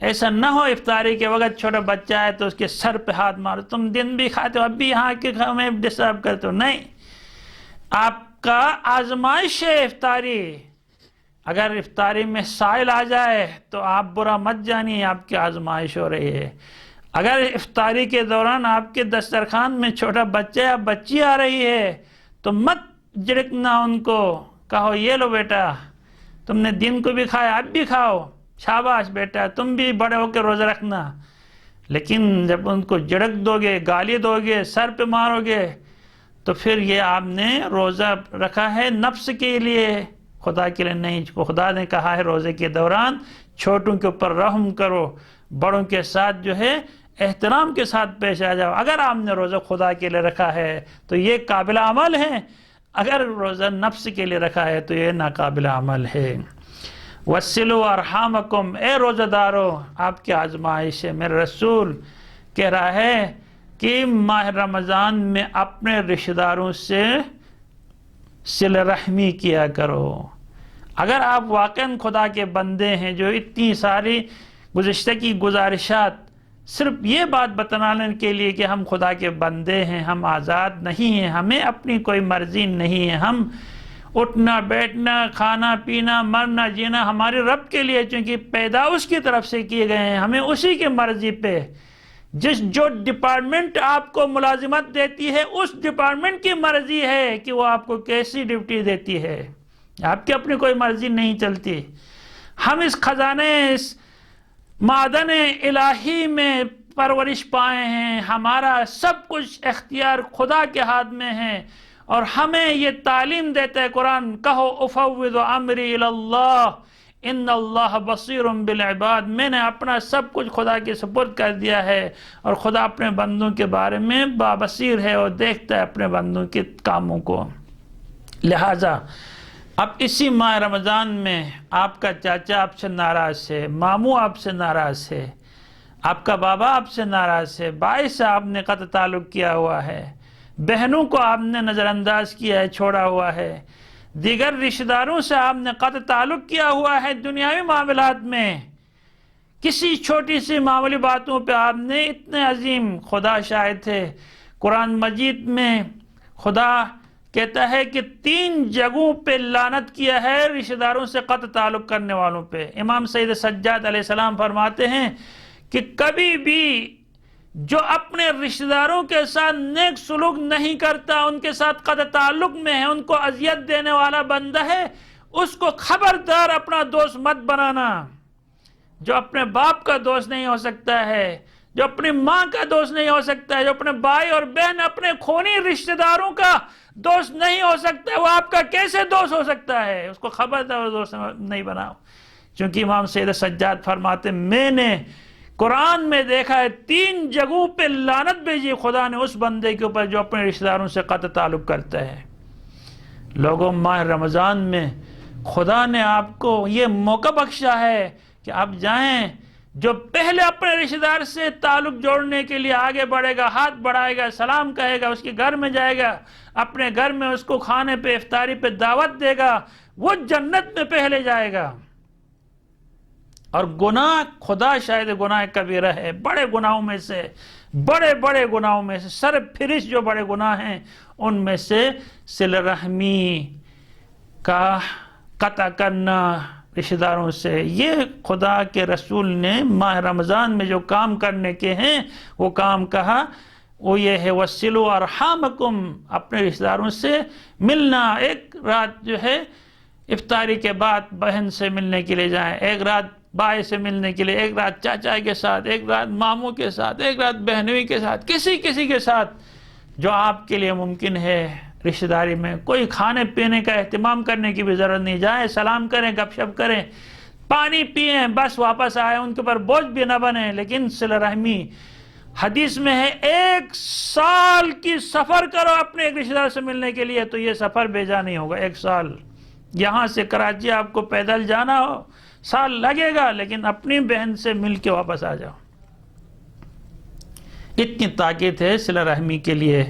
ایسا نہ ہو افطاری کے وقت چھوٹا بچہ ہے تو اس کے سر پہ ہاتھ مارو، تم دن بھی کھاتے ہو اب بھی یہاں کے ہمیں ڈسٹرب کرتے ہو۔ نہیں، آپ کا آزمائش ہے افطاری، اگر افطاری میں سائل آ جائے تو آپ برا مت جانیے، آپ کی آزمائش ہو رہی ہے۔ اگر افطاری کے دوران آپ کے دسترخوان میں چھوٹا بچہ یا بچی آ رہی ہے تو مت جھڑکنا ان کو، کہو یہ لو بیٹا تم نے دن کو بھی کھایا اب بھی کھاؤ، شاباش بیٹا تم بھی بڑے ہو کے روزہ رکھنا۔ لیکن جب ان کو جھڑک دو گے، گالی دو گے، سر پہ مارو گے تو پھر یہ آپ نے روزہ رکھا ہے نفس کے لیے، خدا کے لیے نہیں۔ خدا نے کہا ہے روزے کے دوران چھوٹوں کے اوپر رحم کرو، بڑوں کے ساتھ جو ہے احترام کے ساتھ پیش آ جاؤ۔ اگر آپ نے روزہ خدا کے لیے رکھا ہے تو یہ قابل عمل ہے، اگر روزہ نفس کے لیے رکھا ہے تو یہ ناقابل عمل ہے۔ وَصِلُوا أَرْحَامَكُمْ، اے روزہ دارو آپ کی آزمائش ہے۔ میرے رسول کہہ رہا ہے کہ ماہ رمضان میں اپنے رشتہ داروں سے صلہ رحمی کیا کرو۔ اگر آپ واقعاً خدا کے بندے ہیں جو اتنی ساری گزشتہ کی گزارشات صرف یہ بات بتانے کے لیے کہ ہم خدا کے بندے ہیں، ہم آزاد نہیں ہیں، ہمیں اپنی کوئی مرضی نہیں ہے، ہم اٹھنا بیٹھنا کھانا پینا مرنا جینا ہمارے رب کے لیے، چونکہ پیدا اس کی طرف سے کیے گئے ہیں، ہمیں اسی کی مرضی پہ جو ڈپارٹمنٹ آپ کو ملازمت دیتی ہے اس ڈپارٹمنٹ کی مرضی ہے کہ وہ آپ کو کیسی ڈیوٹی دیتی ہے، آپ کی اپنی کوئی مرضی نہیں چلتی۔ ہم اس خزانے اس معدن الہی میں پرورش پائے ہیں، ہمارا سب کچھ اختیار خدا کے ہاتھ میں ہے، اور ہمیں یہ تعلیم دیتا ہے قرآن، کہو افوض امری الی اللہ ان اللہ بصیر بالعباد، میں نے اپنا سب کچھ خدا کے سپرد کر دیا ہے، اور خدا اپنے بندوں کے بارے میں بابصیر ہے اور دیکھتا ہے اپنے بندوں کے کاموں کو۔ لہٰذا اب اسی ماہ رمضان میں آپ کا چاچا آپ سے ناراض ہے، ماموں آپ سے ناراض ہے، آپ کا بابا آپ سے ناراض ہے، بھائی سے آپ نے قطع تعلق کیا ہوا ہے، بہنوں کو آپ نے نظر انداز کیا ہے، چھوڑا ہوا ہے، دیگر رشتہ داروں سے آپ نے قطع تعلق کیا ہوا ہے، دنیاوی معاملات میں کسی چھوٹی سی معمولی باتوں پہ آپ نے اتنے عظیم، خدا شاہد ہے قرآن مجید میں خدا کہتا ہے کہ 3 جگہوں پہ لعنت کیا ہے رشتہ داروں سے قطع تعلق کرنے والوں پہ۔ امام سید سجاد علیہ السلام فرماتے ہیں کہ کبھی بھی جو اپنے رشتہ داروں کے ساتھ نیک سلوک نہیں کرتا، ان کے ساتھ قطع تعلق میں ہے، ان کو اذیت دینے والا بندہ ہے، اس کو خبردار اپنا دوست مت بنانا۔ جو اپنے باپ کا دوست نہیں ہو سکتا ہے، جو اپنی ماں کا دوست نہیں ہو سکتا ہے، جو اپنے بھائی اور بہن اپنے خونی رشتہ داروں کا دوست نہیں ہو سکتا ہے، وہ آپ کا کیسے دوست ہو سکتا ہے؟ اس کو خبردار دوست نہیں بناؤ، چونکہ امام سید سجاد فرماتے میں نے قرآن میں دیکھا ہے 3 جگہوں پہ لعنت بھیجی خدا نے اس بندے کے اوپر جو اپنے رشتہ داروں سے قطع تعلق کرتا ہے۔ لوگوں، ماہ رمضان میں خدا نے آپ کو یہ موقع بخشا ہے کہ آپ جائیں، جو پہلے اپنے رشتہ دار سے تعلق جوڑنے کے لیے آگے بڑھے گا، ہاتھ بڑھائے گا، سلام کہے گا، اس کے گھر میں جائے گا، اپنے گھر میں اس کو کھانے پہ افطاری پہ دعوت دے گا، وہ جنت میں پہلے جائے گا۔ اور گناہ، خدا شاید گناہ کبیرہ ہے، بڑے گناہوں میں سے، بڑے گناہوں میں سے سر فہرست جو بڑے گناہ ہیں ان میں سے صلہ رحمی کا قطع کرنا رشتہ داروں سے، یہ خدا کے رسول نے ماہ رمضان میں جو کام کرنے کے ہیں وہ کام کہا، وہ یہ ہے وَصِلُوا أَرْحَامَكُمْ، اپنے رشتہ داروں سے ملنا۔ ایک رات جو ہے افطاری کے بعد بہن سے ملنے کے لیے جائیں، ایک رات بھائی سے ملنے کے لیے، ایک رات چاچا کے ساتھ، ایک رات ماموں کے ساتھ، ایک رات بہنوئی کے ساتھ، کسی کے ساتھ جو آپ کے لیے ممکن ہے رشتہ داری میں۔ کوئی کھانے پینے کا اہتمام کرنے کی بھی ضرورت نہیں، جائیں سلام کریں، گپ شپ کریں، پانی پئیں، بس واپس آئے، ان کے اوپر بوجھ بھی نہ بنے۔ لیکن صلہ رحمی حدیث میں ہے 1 سال کی سفر کرو اپنے ایک رشتہ دار سے ملنے کے لیے تو یہ سفر بیجا نہیں ہوگا۔ 1 سال یہاں سے کراچی آپ کو پیدل جانا ہو، سال لگے گا، لیکن اپنی بہن سے مل کے واپس آ جاؤ۔ اتنی طاقت ہے صلہ رحمی کے لیے۔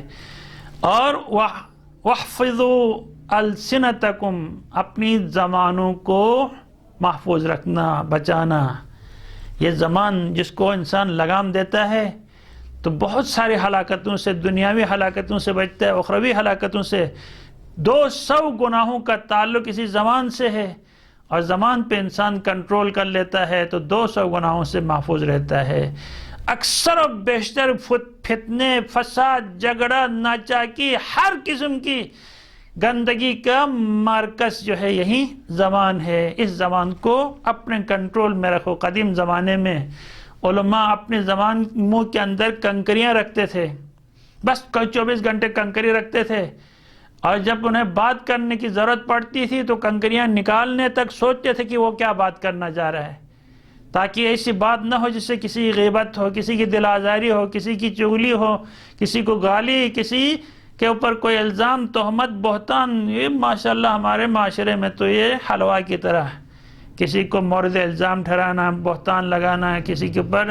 اور وَاحْفِظُوا أَلْسِنَتَكُمْ، اپنی زبانوں کو محفوظ رکھنا، بچانا۔ یہ زبان جس کو انسان لگام دیتا ہے تو بہت ساری ہلاکتوں سے، دنیاوی ہلاکتوں سے بچتا ہے، اخروی ہلاکتوں سے۔ 200 گناہوں کا تعلق اسی زبان سے ہے، اور زبان پہ انسان کنٹرول کر لیتا ہے تو 200 گناہوں سے محفوظ رہتا ہے۔ اکثر و بیشتر فتنے، فساد، جھگڑا، ناچاکی، ہر قسم کی گندگی کا مرکز جو ہے یہی زبان ہے۔ اس زبان کو اپنے کنٹرول میں رکھو۔ قدیم زمانے میں علماء اپنے زبان منہ کے اندر کنکریاں رکھتے تھے، بس 24 گھنٹے کنکری رکھتے تھے، اور جب انہیں بات کرنے کی ضرورت پڑتی تھی تو کنکریاں نکالنے تک سوچتے تھے کہ وہ کیا بات کرنا چاہ رہا ہے، تاکہ ایسی بات نہ ہو جس سے کسی کی غیبت ہو، کسی کی دل آزاری ہو، کسی کی چغلی ہو، کسی کو گالی، کسی کے اوپر کوئی الزام، تہمت، بہتان۔ یہ ماشاءاللہ ہمارے معاشرے میں تو یہ حلوہ کی طرح، کسی کو مورد الزام ٹھہرانا، بہتان لگانا، کسی کے اوپر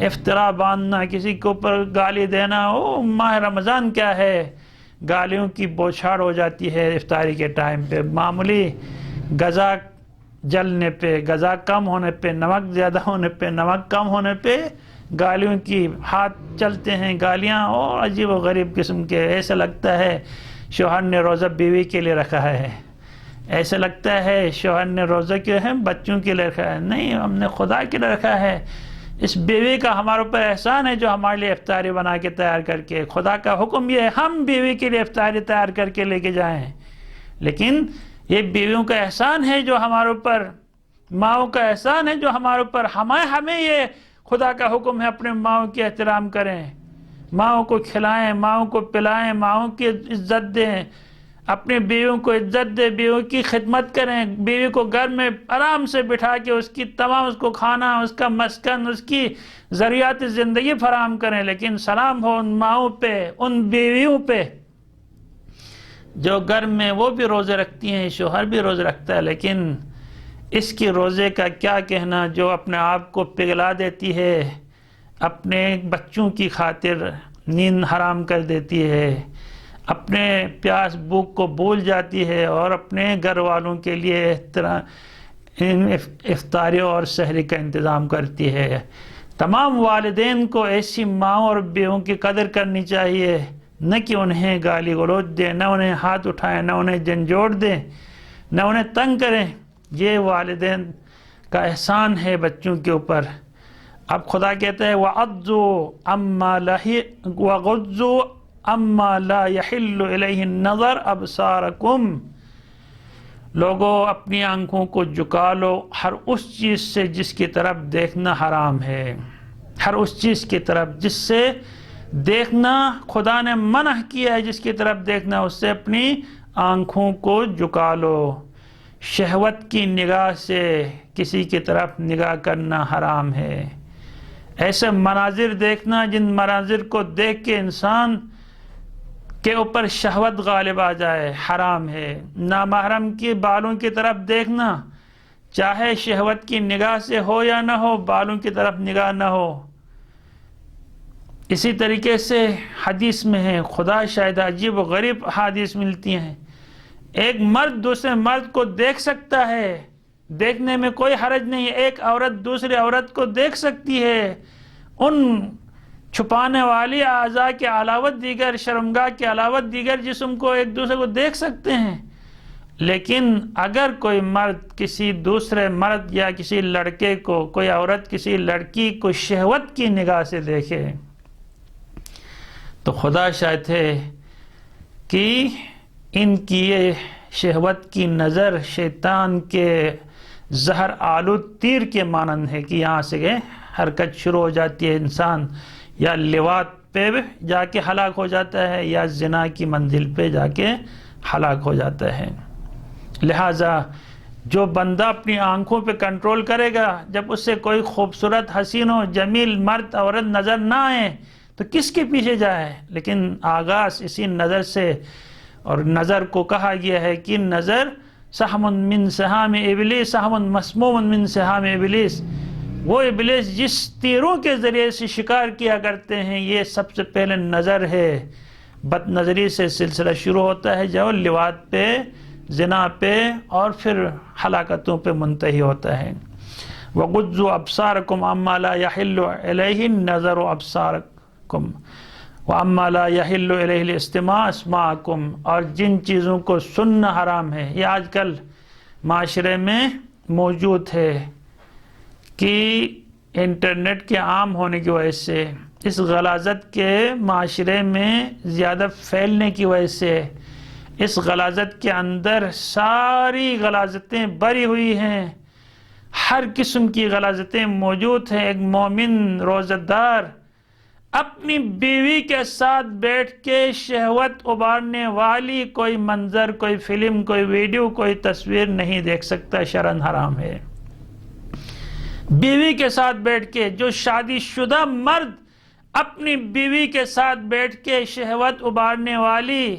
افترا باندھنا، کسی کے اوپر گالی دینا۔ او ماہ رمضان کیا ہے، گالیوں کی بوچھاڑ ہو جاتی ہے افطاری کے ٹائم پہ، معمولی غذا جلنے پہ، غذا کم ہونے پہ، نمک زیادہ ہونے پہ، نمک کم ہونے پہ گالیوں کی ہاتھ چلتے ہیں، گالیاں اور عجیب و غریب قسم کے۔ ایسا لگتا ہے شوہر نے روزہ بیوی کے لیے رکھا ہے، ایسا لگتا ہے شوہر نے روزہ کیوں ہے بچوں کے لیے رکھا ہے۔ نہیں، ہم نے خدا کے لیے رکھا ہے۔ اس بیوی کا ہمارے اوپر احسان ہے جو ہمارے لیے افطاری بنا کے تیار کر کے، خدا کا حکم یہ ہے ہم بیوی کے لیے افطاری تیار کر کے لے کے جائیں، لیکن یہ بیویوں کا احسان ہے جو ہمارے اوپر، ماؤں کا احسان ہے جو ہمارے اوپر، ہمیں یہ خدا کا حکم ہے اپنے ماؤں کی احترام کریں، ماؤں کو کھلائیں، ماؤں کو پلائیں، ماؤں کی عزت دیں، اپنے بیویوں کو عزت دیں، بیویوں کی خدمت کریں، بیوی کو گھر میں آرام سے بٹھا کے اس کی تمام، اس کو کھانا، اس کا مسکن، اس کی ضروریات زندگی فراہم کریں۔ لیکن سلام ہو ان ماؤں پہ، ان بیویوں پہ جو گھر میں وہ بھی روزے رکھتی ہیں، شوہر بھی روزے رکھتا ہے، لیکن اس کی روزے کا کیا کہنا، جو اپنے آپ کو پگھلا دیتی ہے، اپنے بچوں کی خاطر نیند حرام کر دیتی ہے، اپنے پیاس بھوک کو بھول جاتی ہے، اور اپنے گھر والوں کے لیے افطاری اور سحری کا انتظام کرتی ہے۔ تمام والدین کو ایسی ماؤں اور بیووں کی قدر کرنی چاہیے، نہ کہ انہیں گالی گلوچ دیں، نہ انہیں ہاتھ اٹھائیں، نہ انہیں جھنجھوڑ دیں، نہ انہیں تنگ کریں۔ یہ والدین کا احسان ہے بچوں کے اوپر۔ اب خدا کہتا ہے وَعَضُّوا أَمَّا لَا يَحِلُّ إِلَيْهِ النَّظَرُ أَبْصَارَكُمْ، لوگو اپنی آنکھوں کو جھکا لو ہر اس چیز سے جس کی طرف دیکھنا حرام ہے، ہر اس چیز کی طرف جس سے دیکھنا خدا نے منع کیا ہے، جس کی طرف دیکھنا، اس سے اپنی آنکھوں کو جھکا لو۔ شہوت کی نگاہ سے کسی کی طرف نگاہ کرنا حرام ہے۔ ایسے مناظر دیکھنا جن مناظر کو دیکھ کے انسان کے اوپر شہوت غالب آ جائے، حرام ہے۔ نامحرم کے بالوں کی طرف دیکھنا، چاہے شہوت کی نگاہ سے ہو یا نہ ہو، بالوں کی طرف نگاہ نہ ہو۔ اسی طریقے سے حدیث میں ہے، خدا شاید عجیب و غریب حدیث ملتی ہیں، ایک مرد دوسرے مرد کو دیکھ سکتا ہے، دیکھنے میں کوئی حرج نہیں، ایک عورت دوسری عورت کو دیکھ سکتی ہے، ان چھپانے والی اعضاء کے علاوہ دیگر، شرمگاہ کے علاوہ دیگر جسم کو ایک دوسرے کو دیکھ سکتے ہیں۔ لیکن اگر کوئی مرد کسی دوسرے مرد یا کسی لڑکے کو، کوئی عورت کسی لڑکی کو شہوت کی نگاہ سے دیکھے تو خدا شاہد ہے کہ ان کی یہ شہوت کی نظر شیطان کے زہر آلود تیر کے مانند ہے کہ یہاں سے حرکت شروع ہو جاتی ہے، انسان یا لواط پہ جا کے ہلاک ہو جاتا ہے یا زنا کی منزل پہ جا کے ہلاک ہو جاتا ہے۔ لہٰذا جو بندہ اپنی آنکھوں پہ کنٹرول کرے گا، جب اس سے کوئی خوبصورت، حسین و جمیل مرد عورت نظر نہ آئے تو کس کے پیچھے جائے؟ لیکن آغاز اسی نظر سے، اور نظر کو کہا گیا ہے کہ نظر سہم من سہام ابلیس، سہم مسموم من سہام ابلیس، وہ ابلیس جس تیروں کے ذریعے سے شکار کیا کرتے ہیں، یہ سب سے پہلے نظر ہے۔ بد نظری سے سلسلہ شروع ہوتا ہے جو لواط پہ، زنا پہ، اور پھر ہلاکتوں پہ منتہی ہوتا ہے۔ وَغُضُّوا أَبْصَارَكُمْ عَمَّا لَا يَحِلُّ إِلَيْهِ النَّظَرُ أَبْصَارَكُمْ وَأَمَّا لَا يَحِلُّ إِلَيْهِ الْإِسْتِمَاعُ اسْمَاعَكُمْ، اور جن چیزوں کو سننا حرام ہے، یہ آج کل معاشرے میں موجود ہے کہ انٹرنیٹ کے عام ہونے کی وجہ سے، اس غلاظت کے معاشرے میں زیادہ پھیلنے کی وجہ سے، اس غلاظت کے اندر ساری غلاظتیں بھری ہوئی ہیں، ہر قسم کی غلاظتیں موجود ہیں۔ ایک مومن روزہ دار اپنی بیوی کے ساتھ بیٹھ کے شہوت ابھارنے والی کوئی منظر، کوئی فلم، کوئی ویڈیو، کوئی تصویر نہیں دیکھ سکتا، شرعاً حرام ہے۔ بیوی کے ساتھ بیٹھ کے، جو شادی شدہ مرد اپنی بیوی کے ساتھ بیٹھ کے شہوت ابھارنے والی،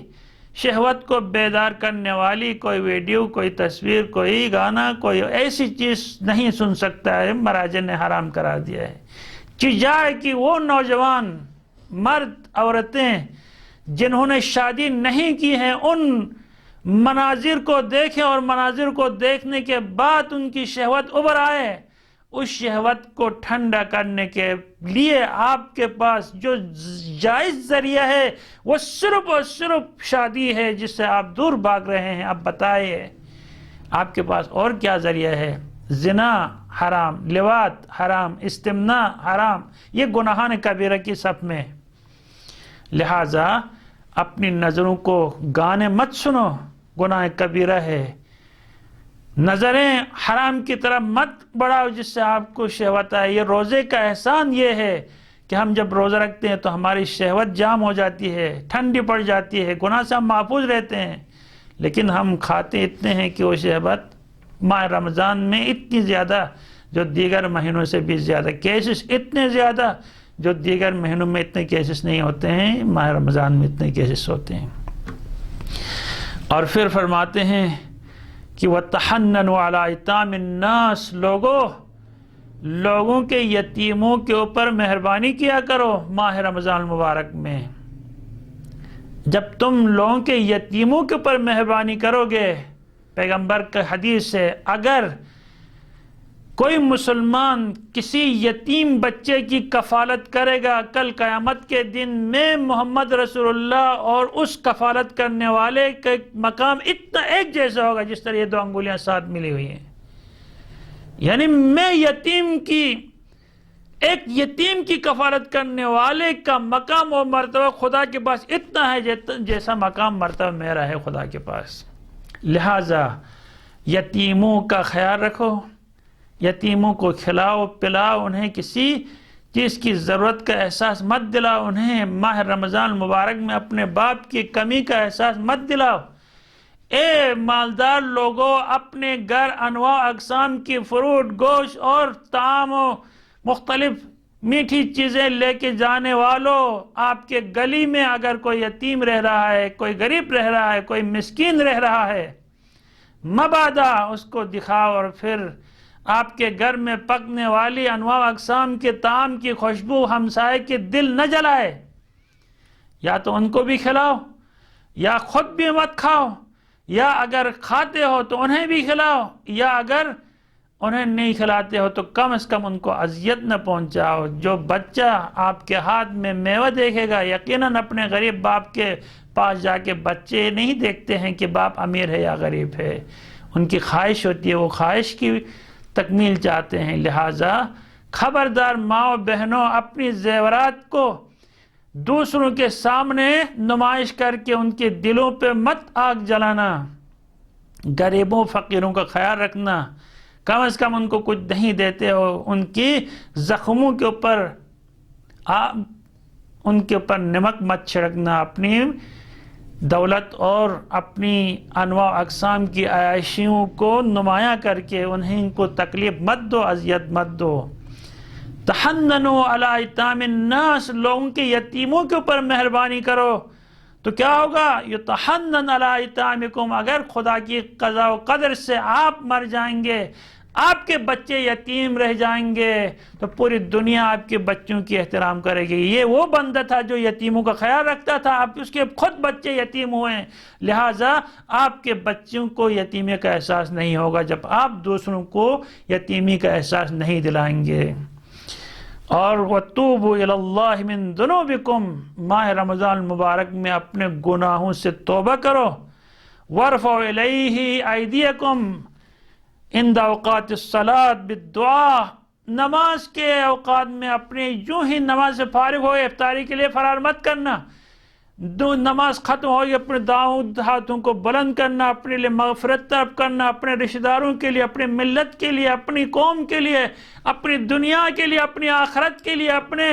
شہوت کو بیدار کرنے والی کوئی ویڈیو، کوئی تصویر، کوئی گانا، کوئی ایسی چیز نہیں سن سکتا ہے، مراجع نے حرام قرار دیا ہے۔ چاہے کہ وہ نوجوان مرد عورتیں جنہوں نے شادی نہیں کی ہیں ان مناظر کو دیکھیں، اور مناظر کو دیکھنے کے بعد ان کی شہوت ابھر آئے، اس شہوت کو ٹھنڈا کرنے کے لیے آپ کے پاس جو جائز ذریعہ ہے وہ صرف اور صرف شادی ہے، جس سے آپ دور بھاگ رہے ہیں۔ اب بتائیے آپ کے پاس اور کیا ذریعہ ہے؟ زنا حرام، لواط حرام، استمناء حرام، یہ گناہان کبیرہ کی صف میں۔ لہٰذا اپنی نظروں کو گانے مت سنو، گناہ کبیرہ ہے۔ نظریں حرام کی طرف مت بڑھاؤ جس سے آپ کو شہوت آئے۔ یہ روزے کا احسان یہ ہے کہ ہم جب روزہ رکھتے ہیں تو ہماری شہوت جام ہو جاتی ہے، ٹھنڈی پڑ جاتی ہے، گناہ سے ہم محفوظ رہتے ہیں، لیکن ہم کھاتے اتنے ہیں کہ وہ شہوت ماہ رمضان میں اتنی زیادہ، جو دیگر مہینوں سے بھی زیادہ کیسز، اتنے زیادہ جو دیگر مہینوں میں اتنے کیسز نہیں ہوتے ہیں، ماہ رمضان میں اتنے کیسز ہوتے ہیں۔ اور پھر فرماتے ہیں کہ وَتَحَنَّنُوا عَلَىٰ اِطْعَامِ النَّاسِ، لوگوں کے یتیموں کے اوپر مہربانی کیا کرو ماہ رمضان المبارک میں۔ جب تم لوگوں کے یتیموں کے اوپر مہربانی کرو گے، پیغمبر کا حدیث ہے، اگر کوئی مسلمان کسی یتیم بچے کی کفالت کرے گا، کل قیامت کے دن میں محمد رسول اللہ اور اس کفالت کرنے والے کا مقام اتنا ایک جیسا ہوگا جس طرح یہ دو انگلیاں ساتھ ملی ہوئی ہیں۔ یعنی میں ایک یتیم کی کفالت کرنے والے کا مقام اور مرتبہ خدا کے پاس اتنا ہے جیسا مقام مرتبہ میرا ہے خدا کے پاس۔ لہٰذا یتیموں کا خیال رکھو، یتیموں کو کھلاؤ پلاؤ، انہیں کسی چیز کی ضرورت کا احساس مت دلاؤ، انہیں ماہ رمضان مبارک میں اپنے باپ کی کمی کا احساس مت دلاؤ۔ اے مالدار لوگوں، اپنے گھر انواع اقسام کی فروٹ، گوشت اور طعام و مختلف میٹھی چیزیں لے کے جانے والوں، آپ کے گلی میں اگر کوئی یتیم رہ رہا ہے، کوئی غریب رہ رہا ہے، کوئی مسکین رہ رہا ہے، مبادا اس کو دکھاؤ، اور پھر آپ کے گھر میں پکنے والی انواع اقسام کے طعام کی خوشبو ہمسائے کے دل نہ جلائے۔ یا تو ان کو بھی کھلاؤ، یا خود بھی مت کھاؤ، یا اگر کھاتے ہو تو انہیں بھی کھلاؤ، یا اگر انہیں نہیں کھلاتے ہو تو کم از کم ان کو اذیت نہ پہنچاؤ۔ جو بچہ آپ کے ہاتھ میں میوہ دیکھے گا، یقیناً اپنے غریب باپ کے پاس جا کے بچے نہیں دیکھتے ہیں کہ باپ امیر ہے یا غریب ہے، ان کی خواہش ہوتی ہے، وہ خواہش کی تکمیل چاہتے ہیں۔ لہٰذا خبردار ماؤں بہنوں، اپنی زیورات کو دوسروں کے سامنے نمائش کر کے ان کے دلوں پہ مت آگ جلانا، غریبوں فقیروں کا خیال رکھنا، کم از کم ان کو کچھ نہیں دیتے ہو، ان کی زخموں کے اوپر نمک مت چھڑکنا، اپنی دولت اور اپنی انواع اقسام کی عیاشیوں کو نمایاں کر کے انہیں کو تکلیف مت دو، اذیت مت دو۔ تحننوا علی ایتام الناس، لوگوں کے یتیموں کے اوپر مہربانی کرو تو کیا ہوگا؟ یتحنن علی ایتامکم، اگر خدا کی قضاء و قدر سے آپ مر جائیں گے، آپ کے بچے یتیم رہ جائیں گے، تو پوری دنیا آپ کے بچوں کی احترام کرے گی۔ یہ وہ بندہ تھا جو یتیموں کا خیال رکھتا تھا، آپ اس کے خود بچے یتیم ہوئے ہیں، لہٰذا آپ کے بچوں کو یتیمی کا احساس نہیں ہوگا جب آپ دوسروں کو یتیمی کا احساس نہیں دلائیں گے۔ اور وَتُوبُوا إِلَى اللَّهِ مِن ذُنُوبِكُمْ، ماہ رمضان المبارک میں اپنے گناہوں سے توبہ کرو۔ وَارْفَعُوا إِلَيْهِ أَيْدِيَكُمْ عند اوقات الصلاۃ بالدعاء، نماز کے اوقات میں اپنے یوں ہی نماز سے فارغ ہوئے افطاری کے لیے فرار مت کرنا، نماز ختم ہوئی اپنے داؤں ہاتھوں کو بلند کرنا، اپنے لیے مغفرت طلب کرنا، اپنے رشتہ داروں کے لیے، اپنے ملت کے لیے، اپنی قوم کے لیے، اپنی دنیا کے لیے، اپنی آخرت کے لیے، اپنے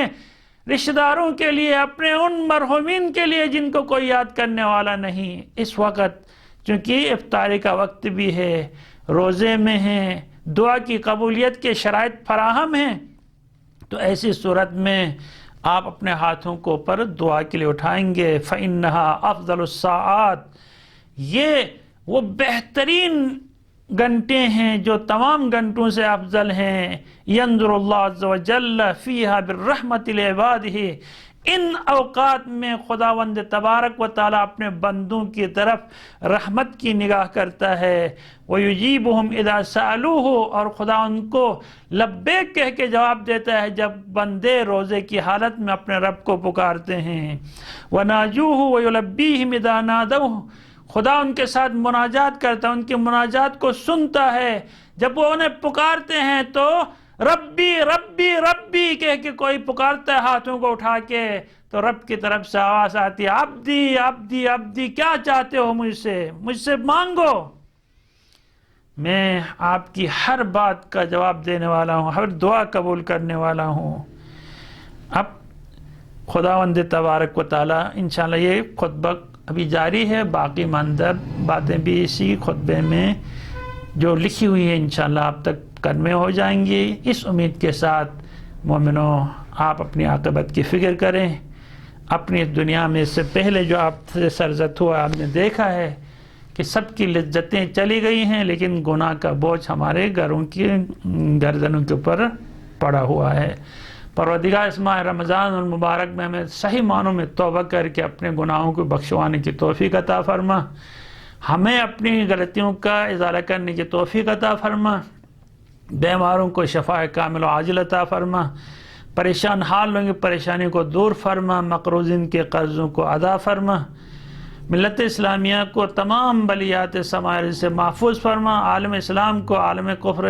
رشتہ داروں کے لیے، اپنے ان مرحومین کے لیے جن کو کوئی یاد کرنے والا نہیں۔ اس وقت چونکہ افطاری کا وقت بھی ہے، روزے میں ہیں، دعا کی قبولیت کے شرائط فراہم ہیں، تو ایسی صورت میں آپ اپنے ہاتھوں کو اوپر دعا کے لیے اٹھائیں گے۔ فَإِنَّهَا أَفْضَلُ السَّاعَاتِ، یہ وہ بہترین گھنٹے ہیں جو تمام گھنٹوں سے افضل ہیں۔ يَنظُرُ اللَّهُ عَزَّ وَجَلَّ فِيهَا بِالرَّحْمَةِ لِعِبَادِهِ، ان اوقات میں خداوند تبارک و تعالیٰ اپنے بندوں کی طرف رحمت کی نگاہ کرتا ہے۔ وَيُجِيبُهُمْ إِذَا سَأَلُوهُ، اور خدا ان کو لبیک کہہ کے جواب دیتا ہے جب بندے روزے کی حالت میں اپنے رب کو پکارتے ہیں۔ وَنَاجُوهُ وَيُلَبِّيهِمْ إِذَا نَادَوْهُ، خدا ان کے ساتھ مناجات کرتا ہے، ان کی مناجات کو سنتا ہے۔ جب وہ انہیں پکارتے ہیں تو ربی ربی ربی کہہ کے کوئی پکارتا ہے ہاتھوں کو اٹھا کے، تو رب کی طرف سے آواز آتی ہے، عبدی عبدی عبدی، کیا چاہتے ہو مجھ سے مانگو، میں آپ کی ہر بات کا جواب دینے والا ہوں، ہر دعا قبول کرنے والا ہوں۔ اب خداوند تبارک و تعالیٰ انشاءاللہ یہ خطبہ ابھی جاری ہے، باقی ماندہ باتیں بھی اسی خطبے میں جو لکھی ہوئی ہے انشاءاللہ آپ تک کنوے ہو جائیں گی۔ اس امید کے ساتھ مومنوں، آپ اپنی عاقبت کی فکر کریں۔ اپنی دنیا میں اس سے پہلے جو آپ سے سرزد ہوا آپ نے دیکھا ہے کہ سب کی لذتیں چلی گئی ہیں، لیکن گناہ کا بوجھ ہمارے گھروں کی گردنوں کے اوپر پڑا ہوا ہے۔ پروردگار اس ماہ رمضان المبارک میں ہمیں صحیح معنوں میں توبہ کر کے اپنے گناہوں کو بخشوانے کی توفیق عطا فرما، ہمیں اپنی غلطیوں کا ازالہ کرنے کی توفیق عطا فرما، بیماروں کو شفاء کامل و عاجل عطا فرما، پریشان حال لوگوں کی پریشانی کو دور فرما، مقروضین کے قرضوں کو ادا فرما، ملت اسلامیہ کو تمام بلیات سماعی سے محفوظ فرما، عالم اسلام کو عالم کفر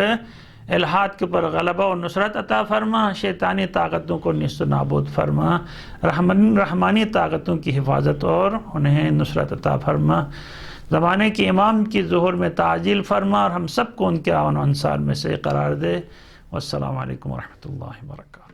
الحاد کے پر غلبہ و نصرت عطا فرما، شیطانی طاقتوں کو نیست و نابود فرما، رحمانی طاقتوں کی حفاظت اور انہیں نصرت عطا فرما، زمانے کے امام کی ظہور میں تعجیل فرما، اور ہم سب کو ان کے اعوان و انصار میں سے قرار دے۔ والسلام علیکم ورحمۃ اللہ وبرکاتہ۔